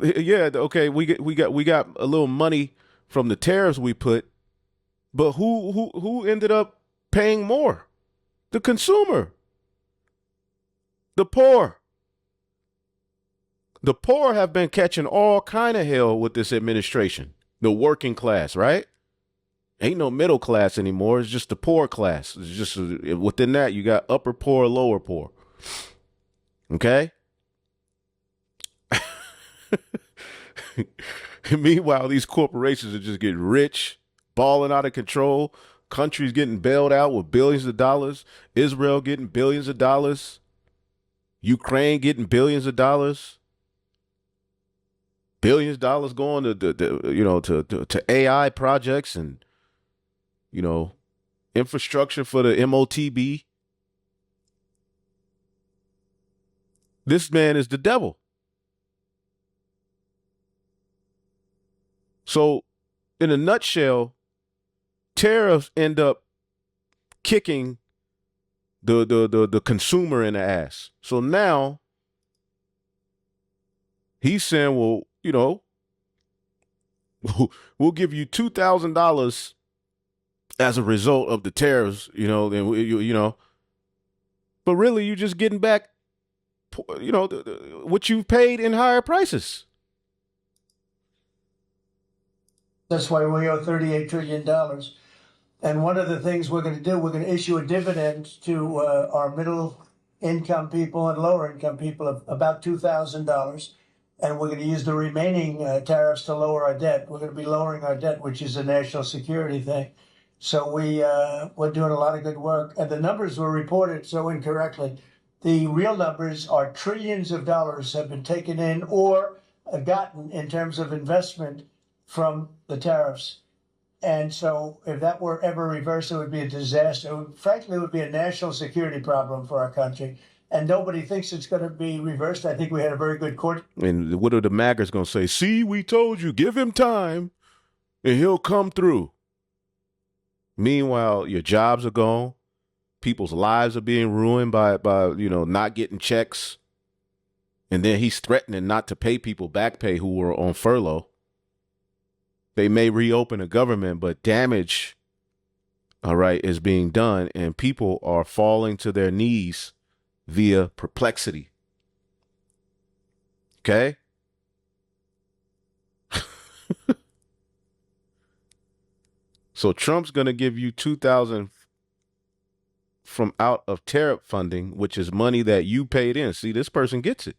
yeah, okay, we got a little money from the tariffs we put. But who ended up paying more? The consumer. The poor. The poor have been catching all kind of hell with this administration. The working class, right? Ain't no middle class anymore. It's just the poor class. It's just within that you got upper poor, lower poor. Okay? Meanwhile, these corporations are just getting rich, balling out of control. Countries getting bailed out with billions of dollars. Israel getting billions of dollars. Ukraine getting billions of dollars. Billions of dollars going to AI projects and infrastructure for the MOTB. This man is the devil. So, in a nutshell, tariffs end up kicking the consumer in the ass. So now he's saying, well, we'll give you $2,000 as a result of the tariffs, but really you're just getting back, what you've paid in higher prices. That's why we owe $38 trillion. And one of the things we're going to do, we're going to issue a dividend to our middle income people and lower income people of about $2,000. And we're going to use the remaining tariffs to lower our debt. We're going to be lowering our debt, which is a national security thing. So we're doing a lot of good work. And the numbers were reported so incorrectly. The real numbers are trillions of dollars have been taken in or gotten in terms of investment from the tariffs. And so if that were ever reversed, it would be a disaster. Frankly, it would be a national security problem for our country. And nobody thinks it's going to be reversed. I think we had a very good court. And what are the MAGAs going to say? See, we told you, give him time and he'll come through. Meanwhile, your jobs are gone. People's lives are being ruined by not getting checks. And then he's threatening not to pay people back pay who were on furlough. They may reopen the government, but damage all right, is being done, and people are falling to their knees via perplexity. Okay? So Trump's going to give you 2,000 from out of tariff funding, which is money that you paid in. See, this person gets it.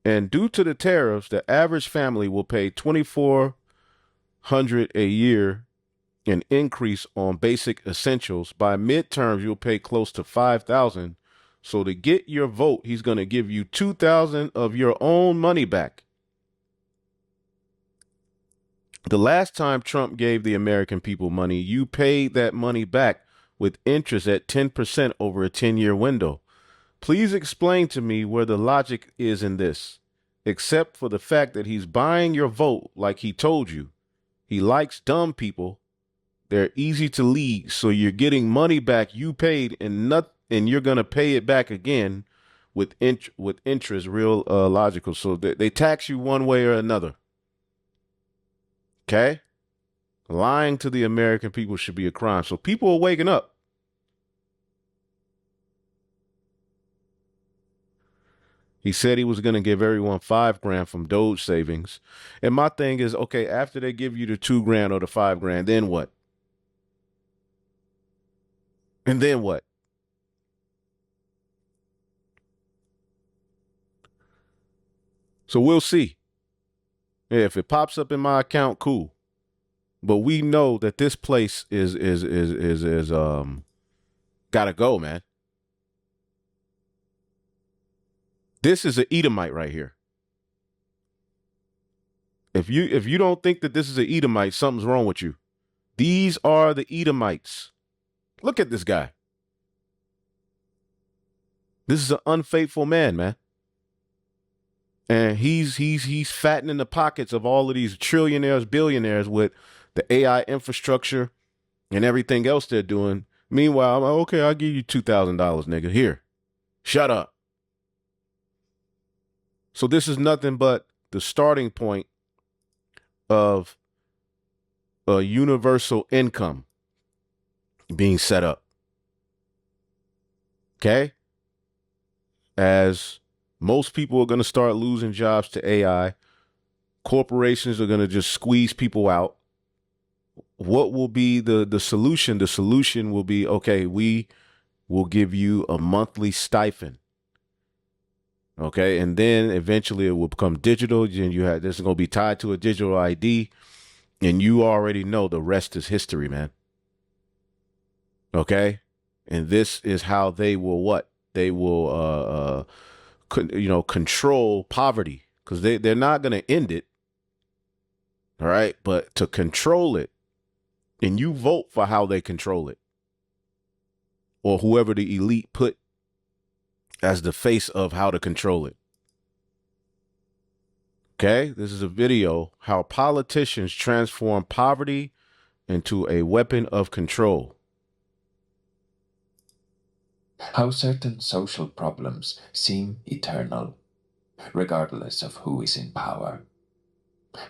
And due to the tariffs, the average family will pay $2,400 a year in increase on basic essentials. By midterms, you'll pay close to $5,000. So to get your vote, he's going to give you $2,000 of your own money back. The last time Trump gave the American people money, you paid that money back with interest at 10% over a 10-year window. Please explain to me where the logic is in this, except for the fact that he's buying your vote like he told you. He likes dumb people. They're easy to lead, so you're getting money back you paid and you're going to pay it back again with interest, real logical. So they tax you one way or another. Okay? Lying to the American people should be a crime. So people are waking up. He said he was going to give everyone $5,000 from Doge savings. And my thing is, okay, after they give you the $2,000 or the $5,000, then what? And then what? So we'll see. If it pops up in my account, cool. But we know that this place is gotta go, man. This is an Edomite right here. If you don't think that this is an Edomite, something's wrong with you. These are the Edomites. Look at this guy. This is an unfaithful man, man. And he's fattening the pockets of all of these trillionaires, billionaires with the AI infrastructure and everything else they're doing. Meanwhile, I'm like, okay, I'll give you $2,000, nigga. Here, shut up. So this is nothing but the starting point of a universal income being set up. Okay? As most people are going to start losing jobs to AI, corporations are going to just squeeze people out. What will be the solution? The solution will be, okay, we will give you a monthly stipend. Okay, and then eventually it will become digital. And this is going to be tied to a digital ID, and you already know the rest is history, man. Okay, and this is how they will what? They will control poverty, because they're not going to end it. All right, but to control it, and you vote for how they control it, or whoever the elite put as the face of how to control it. Okay, this is a video how politicians transform poverty into a weapon of control. How certain social problems seem eternal, regardless of who is in power.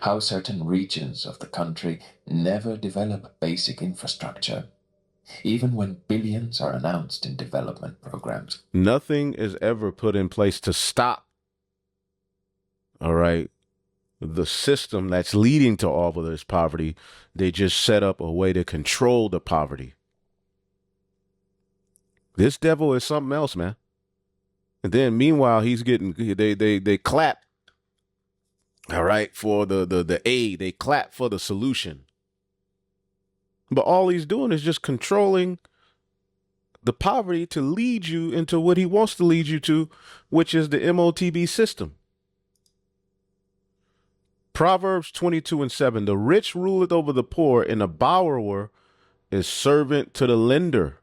How certain regions of the country never develop basic infrastructure, even when billions are announced in development programs. Nothing is ever put in place to stop, all right, the system that's leading to all of this poverty. They just set up a way to control the poverty. This devil is something else, man. And then meanwhile, he's getting, they clap, all right, for the aid. They clap for the solution. But all he's doing is just controlling the poverty to lead you into what he wants to lead you to, which is the MOTB system. Proverbs 22:7, the rich ruleth over the poor, and the borrower is servant to the lender.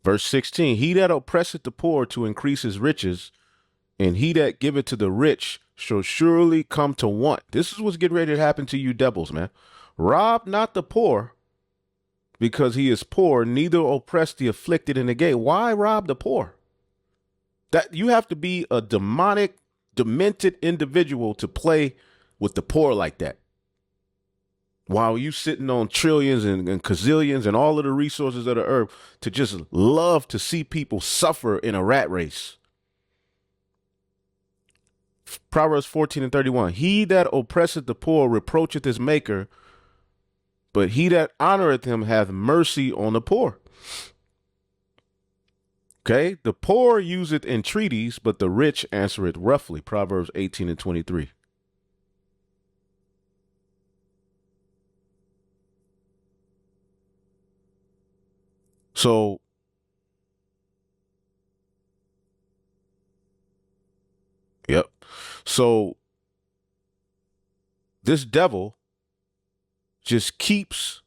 Verse 16, he that oppresseth the poor to increase his riches, and he that giveth to the rich shall surely come to want. This is what's getting ready to happen to you devils, man. Rob not the poor, because he is poor, neither oppress the afflicted and the gay. Why rob the poor? That you have to be a demonic, demented individual to play with the poor like that. while you sitting on trillions and gazillions and all of the resources of the earth, to just love to see people suffer in a rat race. Proverbs 14:31. He that oppresseth the poor reproacheth his maker, but he that honoreth him hath mercy on the poor. Okay, the poor useth entreaties, but the rich answereth roughly. Proverbs 18:23. So yep. So this devil just keeps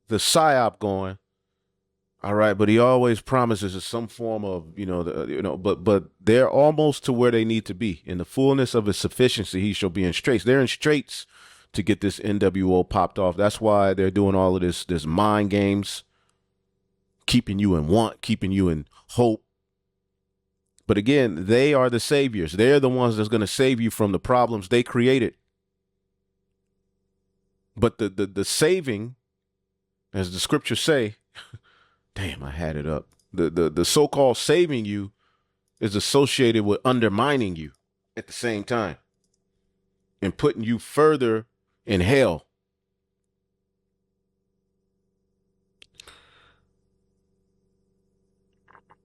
the psyop going. All right, but he always promises some form of, but they're almost to where they need to be. In the fullness of his sufficiency, he shall be in straits. They're in straits to get this NWO popped off. That's why they're doing all of this mind games, keeping you in want, keeping you in hope. But again, they are the saviors. They're the ones that's going to save you from the problems they created. But the saving, as the scriptures say, damn, I had it up. The so-called saving you is associated with undermining you at the same time and putting you further in hell.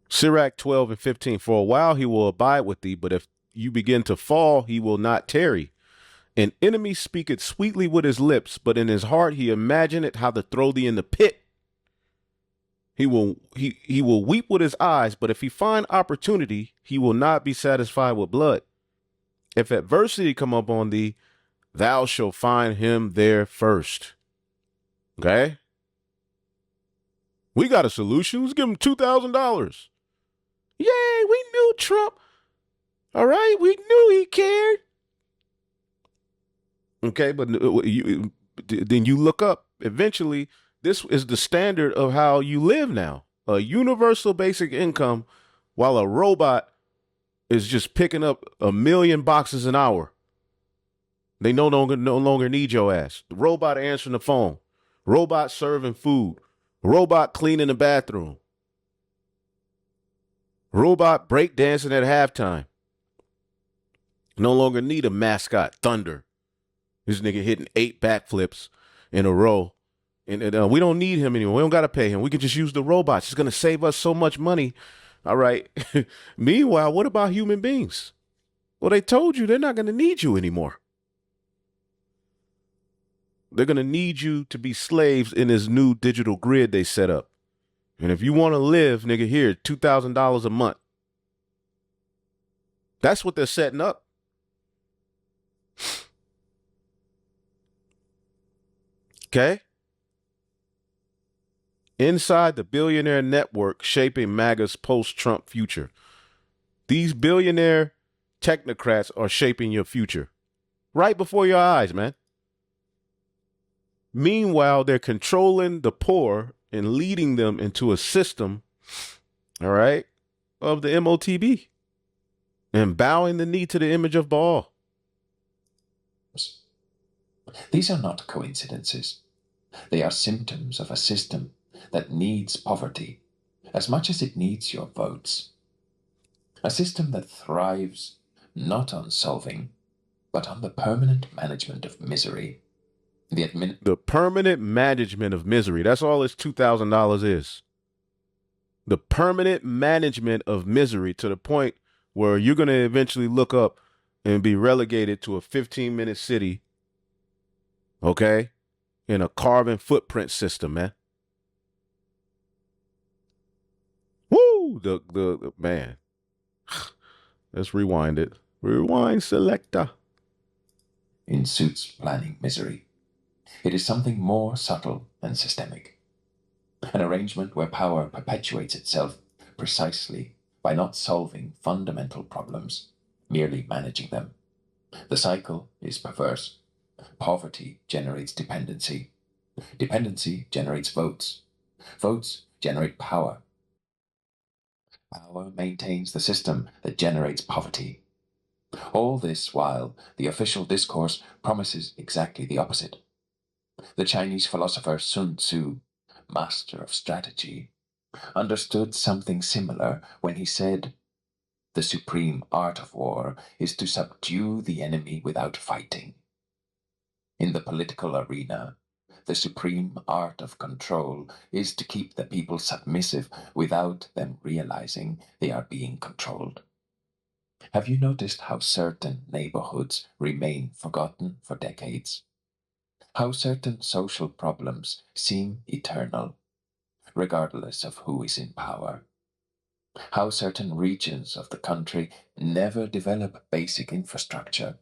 Sirach 12:15. For a while he will abide with thee, but if you begin to fall, he will not tarry. An enemy speaketh sweetly with his lips, but in his heart he imagineth how to throw thee in the pit. He will weep with his eyes, but if he find opportunity, he will not be satisfied with blood. If adversity come upon thee, thou shalt find him there first. Okay? We got a solution. Let's give him $2,000. Yay, we knew Trump. All right, we knew he cared. Okay, but then you look up. Eventually, this is the standard of how you live now. A universal basic income, while a robot is just picking up 1 million boxes an hour. They no longer need your ass. The robot answering the phone. Robot serving food. Robot cleaning the bathroom. Robot breakdancing at halftime. No longer need a mascot, Thunder. This nigga hitting 8 backflips in a row. And we don't need him anymore. We don't got to pay him. We can just use the robots. It's going to save us so much money. All right. Meanwhile, what about human beings? Well, they told you they're not going to need you anymore. They're going to need you to be slaves in this new digital grid they set up. And if you want to live, nigga, here, $2,000 a month. That's what they're setting up. Okay? Inside the billionaire network shaping MAGA's post-Trump future. These billionaire technocrats are shaping your future right before your eyes, man. Meanwhile, they're controlling the poor and leading them into a system, all right, of the MOTB and bowing the knee to the image of Baal. These are not coincidences. They are symptoms of a system that needs poverty as much as it needs your votes. A system that thrives not on solving, but on the permanent management of misery. The permanent management of misery. That's all this $2,000 is. The permanent management of misery, to the point where you're going to eventually look up and be relegated to a 15-minute city, okay, in a carbon footprint system, man. Woo! The man. Let's rewind it. Rewind selector. In suits planning misery. It is something more subtle and systemic. An arrangement where power perpetuates itself precisely by not solving fundamental problems, merely managing them. The cycle is perverse. Poverty generates dependency. Dependency generates votes. Votes generate power. Power maintains the system that generates poverty. All this while the official discourse promises exactly the opposite. The Chinese philosopher Sun Tzu, master of strategy, understood something similar when he said, "The supreme art of war is to subdue the enemy without fighting." In the political arena, the supreme art of control is to keep the people submissive without them realizing they are being controlled. Have you noticed how certain neighborhoods remain forgotten for decades? How certain social problems seem eternal, regardless of who is in power? How certain regions of the country never develop basic infrastructure,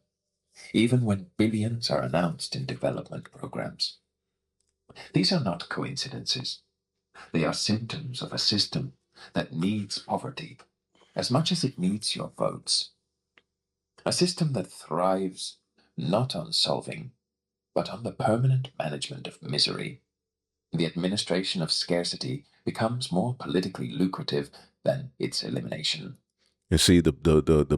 even when billions are announced in development programs? These are not coincidences. They are symptoms of a system that needs poverty as much as it needs your votes. A system that thrives not on solving, but on the permanent management of misery. The administration of scarcity becomes more politically lucrative than its elimination. And see, the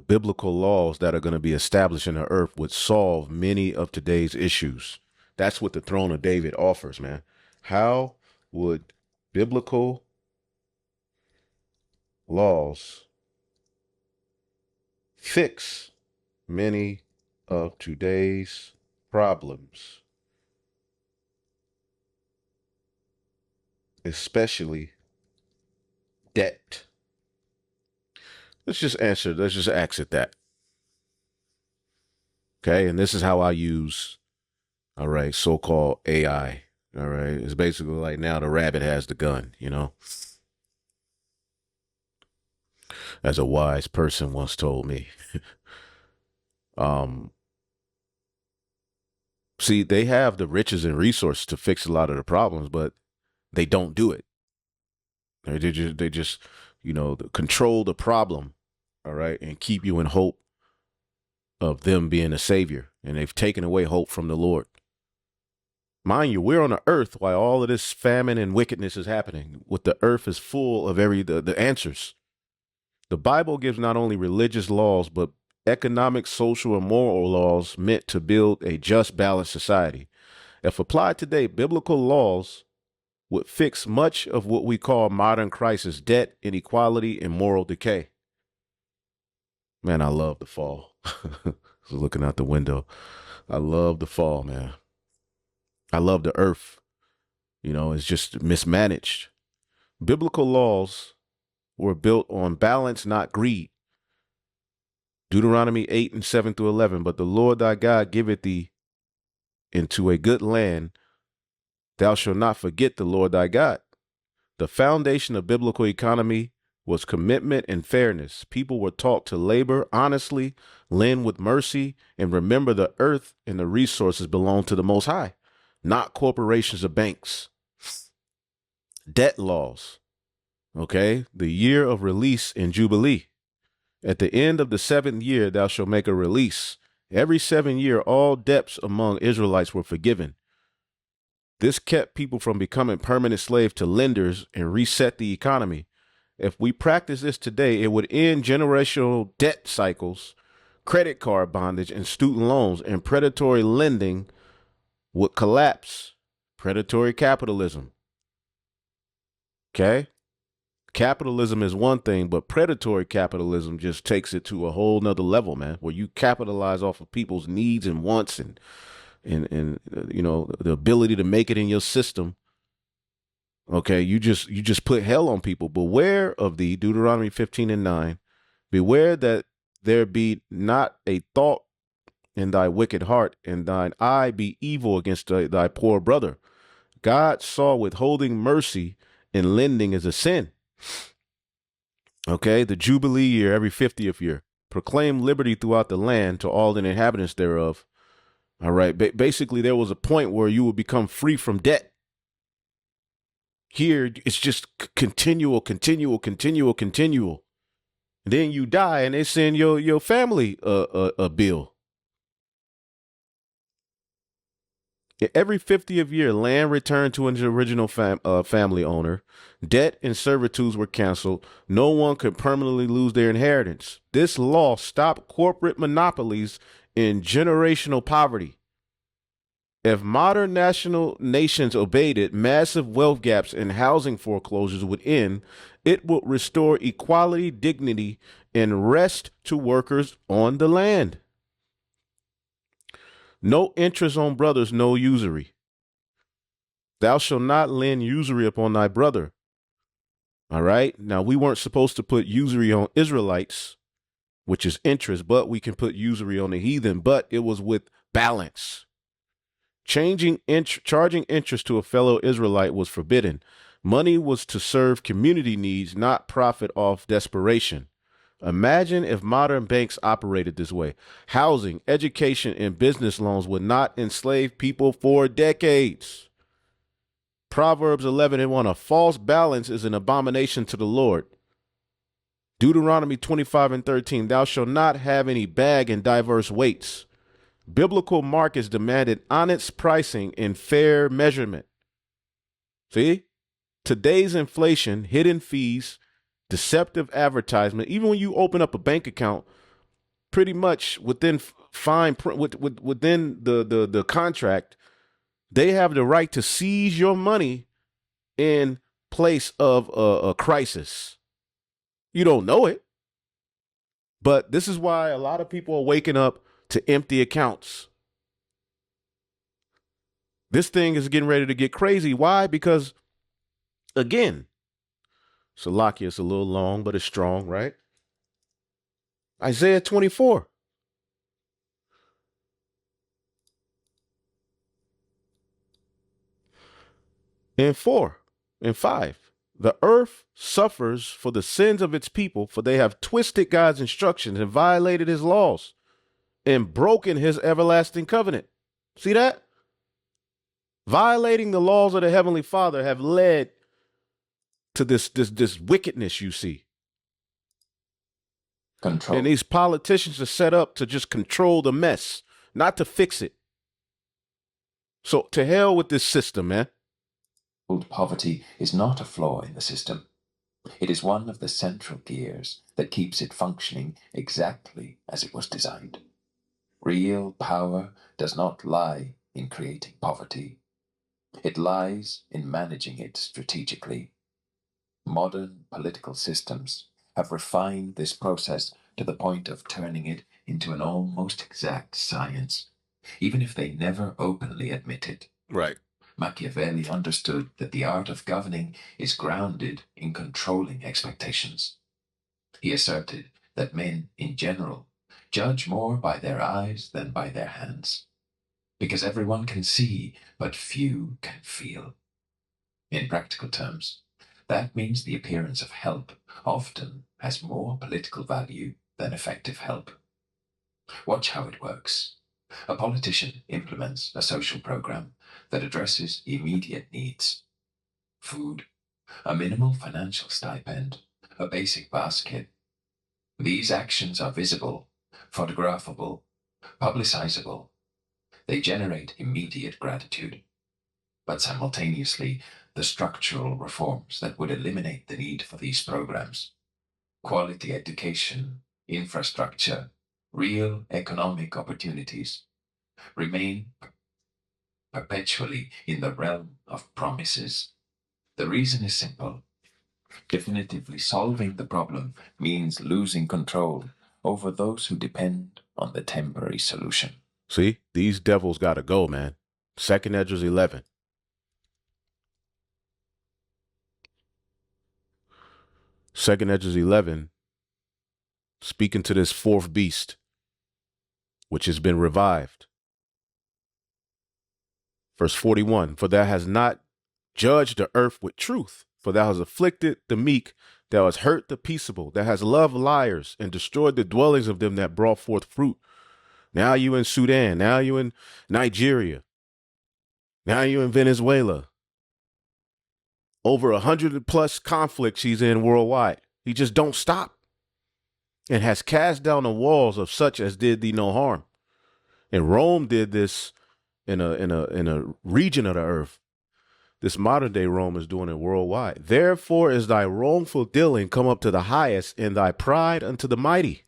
biblical laws that are going to be established in the earth would solve many of today's issues. That's what the throne of David offers, man. How would biblical laws fix many of today's problems, especially debt? Let's just exit that. Okay. And this is how I use, all right, so-called AI. All right. It's basically like now the rabbit has the gun, you know, as a wise person once told me. See, they have the riches and resources to fix a lot of the problems, but they don't do it. They just, control the problem. All right. And keep you in hope of them being a savior. And they've taken away hope from the Lord. Mind you, we're on the earth while all of this famine and wickedness is happening. What the earth is full of the answers. The Bible gives not only religious laws, but economic, social, and moral laws meant to build a just, balanced society. If applied today, biblical laws would fix much of what we call modern crisis: debt, inequality, and moral decay. Man, I love the fall. Looking out the window. I love the fall, man. I love the earth. It's just mismanaged. Biblical laws were built on balance, not greed. Deuteronomy 8 and 7 through 11. But the Lord thy God giveth thee into a good land. Thou shalt not forget the Lord thy God. The foundation of biblical economy was commitment and fairness. People were taught to labor honestly, lend with mercy, and remember the earth and the resources belong to the Most High, not corporations or banks. Debt laws. Okay. The year of release in Jubilee. At the end of the 7th year, thou shalt make a release. Every 7 year, all debts among Israelites were forgiven. This kept people from becoming permanent slaves to lenders and reset the economy. If we practice this today, it would end generational debt cycles, credit card bondage, and student loans, and predatory lending would collapse. Predatory capitalism. Okay? Capitalism is one thing, but predatory capitalism just takes it to a whole nother level, man, where you capitalize off of people's needs and wants and the ability to make it in your system. Okay, you just put hell on people. Beware of thee, Deuteronomy 15 and 9. Beware that there be not a thought in thy wicked heart, and thine eye be evil against thy poor brother. God saw withholding mercy and lending as a sin. Okay, the Jubilee year, every 50th year. Proclaim liberty throughout the land to all the inhabitants thereof. All right, basically there was a point where you would become free from debt. Here, it's just continual. And then you die and they send your family a bill. Every 50th year, land returned to its original family owner. Debt and servitudes were canceled. No one could permanently lose their inheritance. This law stopped corporate monopolies and generational poverty. If modern national nations obeyed it, massive wealth gaps and housing foreclosures would end. It would restore equality, dignity, and rest to workers on the land. No interest on brothers, no usury. Thou shalt not lend usury upon thy brother. All right. Now, we weren't supposed to put usury on Israelites, which is interest, but we can put usury on the heathen, but it was with balance. Charging interest to a fellow Israelite was forbidden. Money was to serve community needs, not profit off desperation. Imagine if modern banks operated this way. Housing, education, and business loans would not enslave people for decades. Proverbs 11:1, a false balance is an abomination to the Lord. Deuteronomy 25:13, thou shalt not have any bag in diverse weights. Biblical markets demanded honest pricing and fair measurement. See? Today's inflation, hidden fees, deceptive advertisement, even when you open up a bank account, pretty much within fine print, within the contract, they have the right to seize your money in place of a crisis. You don't know it, but this is why a lot of people are waking up to empty accounts. This thing is getting ready to get crazy. Why? Because, again, Salakia is a little long, but it's strong, right? Isaiah 24. And 4 and 5. The earth suffers for the sins of its people, for they have twisted God's instructions and violated his laws and broken his everlasting covenant. See that? Violating the laws of the Heavenly Father have led to this wickedness you see. Control. And these politicians are set up to just control the mess, not to fix it. So to hell with this system, man. Poverty is not a flaw in the system. It is one of the central gears that keeps it functioning exactly as it was designed. Real power does not lie in creating poverty. It lies in managing it strategically. Modern political systems have refined this process to the point of turning it into an almost exact science, even if they never openly admit it. Right. Machiavelli understood that the art of governing is grounded in controlling expectations. He asserted that men, in general, judge more by their eyes than by their hands, because everyone can see, but few can feel. In practical terms, that means the appearance of help often has more political value than effective help. Watch how it works. A politician implements a social program that addresses immediate needs. Food, a minimal financial stipend, a basic basket. These actions are visible, photographable, publicizable. They generate immediate gratitude. But simultaneously, the structural reforms that would eliminate the need for these programs, quality education, infrastructure, real economic opportunities, remain perpetually in the realm of promises. The reason is simple. Definitively solving the problem means losing control over those who depend on the temporary solution. See, these devils got to go, man. 2nd Esdras 11. Second Esdras 11, speaking to this fourth beast, which has been revived. Verse 41, for thou hast not judged the earth with truth, for thou hast afflicted the meek, thou hast hurt the peaceable, thou hast loved liars and destroyed the dwellings of them that brought forth fruit. Now you in Sudan, now you in Nigeria, now you in Venezuela. Over 100+ conflicts he's in worldwide. He just don't stop, and has cast down the walls of such as did thee no harm. And Rome did this in a region of the earth. This modern day Rome is doing it worldwide. Therefore is thy wrongful dealing come up to the highest, and thy pride unto the mighty.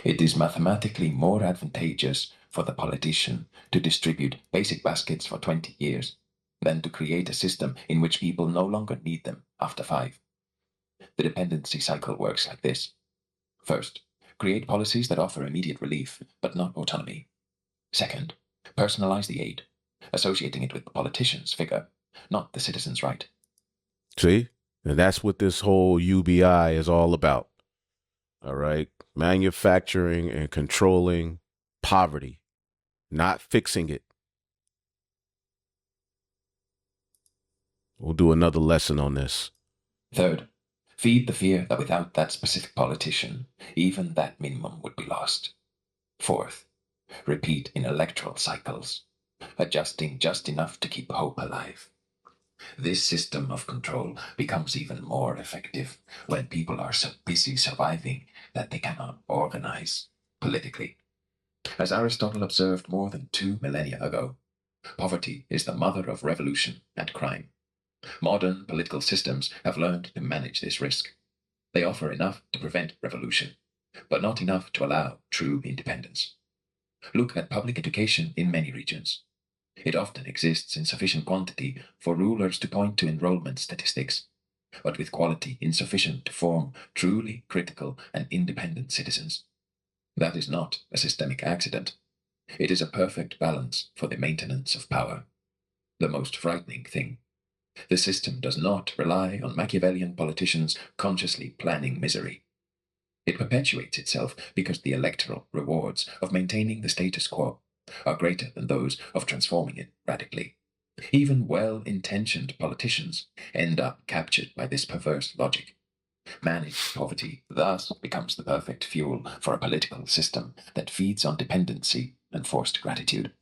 It is mathematically more advantageous for the politician to distribute basic baskets for 20 years, than to create a system in which people no longer need them after 5. The dependency cycle works like this. First, create policies that offer immediate relief, but not autonomy. Second, personalize the aid, associating it with the politician's figure, not the citizen's right. See? And that's what this whole UBI is all about. All right? Manufacturing and controlling poverty, not fixing it. We'll do another lesson on this. Third, feed the fear that without that specific politician, even that minimum would be lost. Fourth, repeat in electoral cycles, adjusting just enough to keep hope alive. This system of control becomes even more effective when people are so busy surviving that they cannot organize politically. As Aristotle observed more than 2 millennia ago, poverty is the mother of revolution and crime. Modern political systems have learned to manage this risk. They offer enough to prevent revolution, but not enough to allow true independence. Look at public education in many regions. It often exists in sufficient quantity for rulers to point to enrollment statistics, but with quality insufficient to form truly critical and independent citizens. That is not a systemic accident. It is a perfect balance for the maintenance of power. The most frightening thing. The system does not rely on Machiavellian politicians consciously planning misery. It perpetuates itself because the electoral rewards of maintaining the status quo are greater than those of transforming it radically. Even well-intentioned politicians end up captured by this perverse logic. Managed poverty thus becomes the perfect fuel for a political system that feeds on dependency and forced gratitude.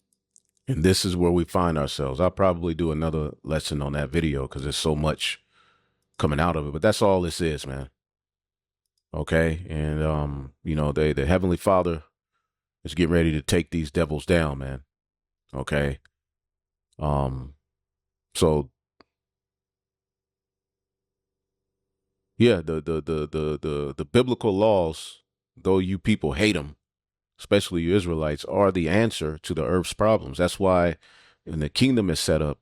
And this is where we find ourselves. I'll probably do another lesson on that video because there's so much coming out of it. But that's all this is, man. Okay? And, the Heavenly Father is getting ready to take these devils down, man. Okay? So yeah, the biblical laws, though you people hate them, especially you Israelites, are the answer to the earth's problems. That's why when the kingdom is set up,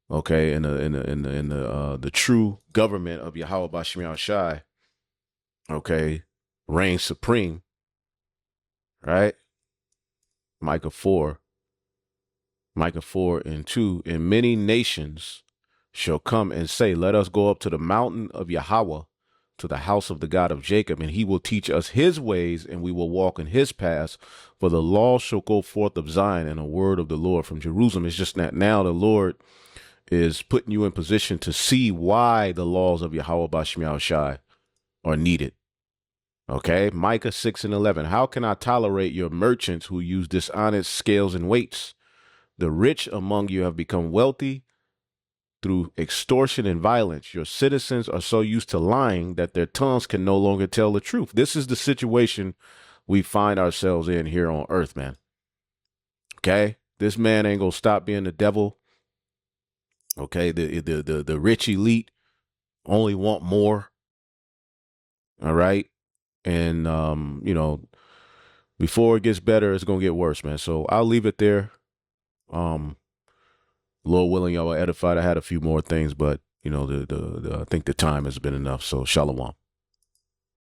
okay, in the true government of Yahweh Bashim Yahushai, okay, reigns supreme, right? Micah 4:2, and many nations shall come and say, let us go up to the mountain of Yahweh, to the house of the God of Jacob, and he will teach us his ways, and we will walk in his paths. For the law shall go forth of Zion, and a word of the Lord from Jerusalem. It's just that now the Lord is putting you in position to see why the laws of Yahweh Bashim Yahushai are needed. Okay, Micah 6:11. How can I tolerate your merchants who use dishonest scales and weights? The rich among you have become wealthy through extortion and violence. Your citizens are so used to lying that their tongues can no longer tell the truth. This is the situation we find ourselves in here on earth, man. Okay, this man ain't gonna stop being the devil. Okay, the rich elite only want more. All right, and before it gets better, it's gonna get worse, man. So I'll leave it there. Lord willing, y'all are edified. I had a few more things, but I think the time has been enough. So shalom.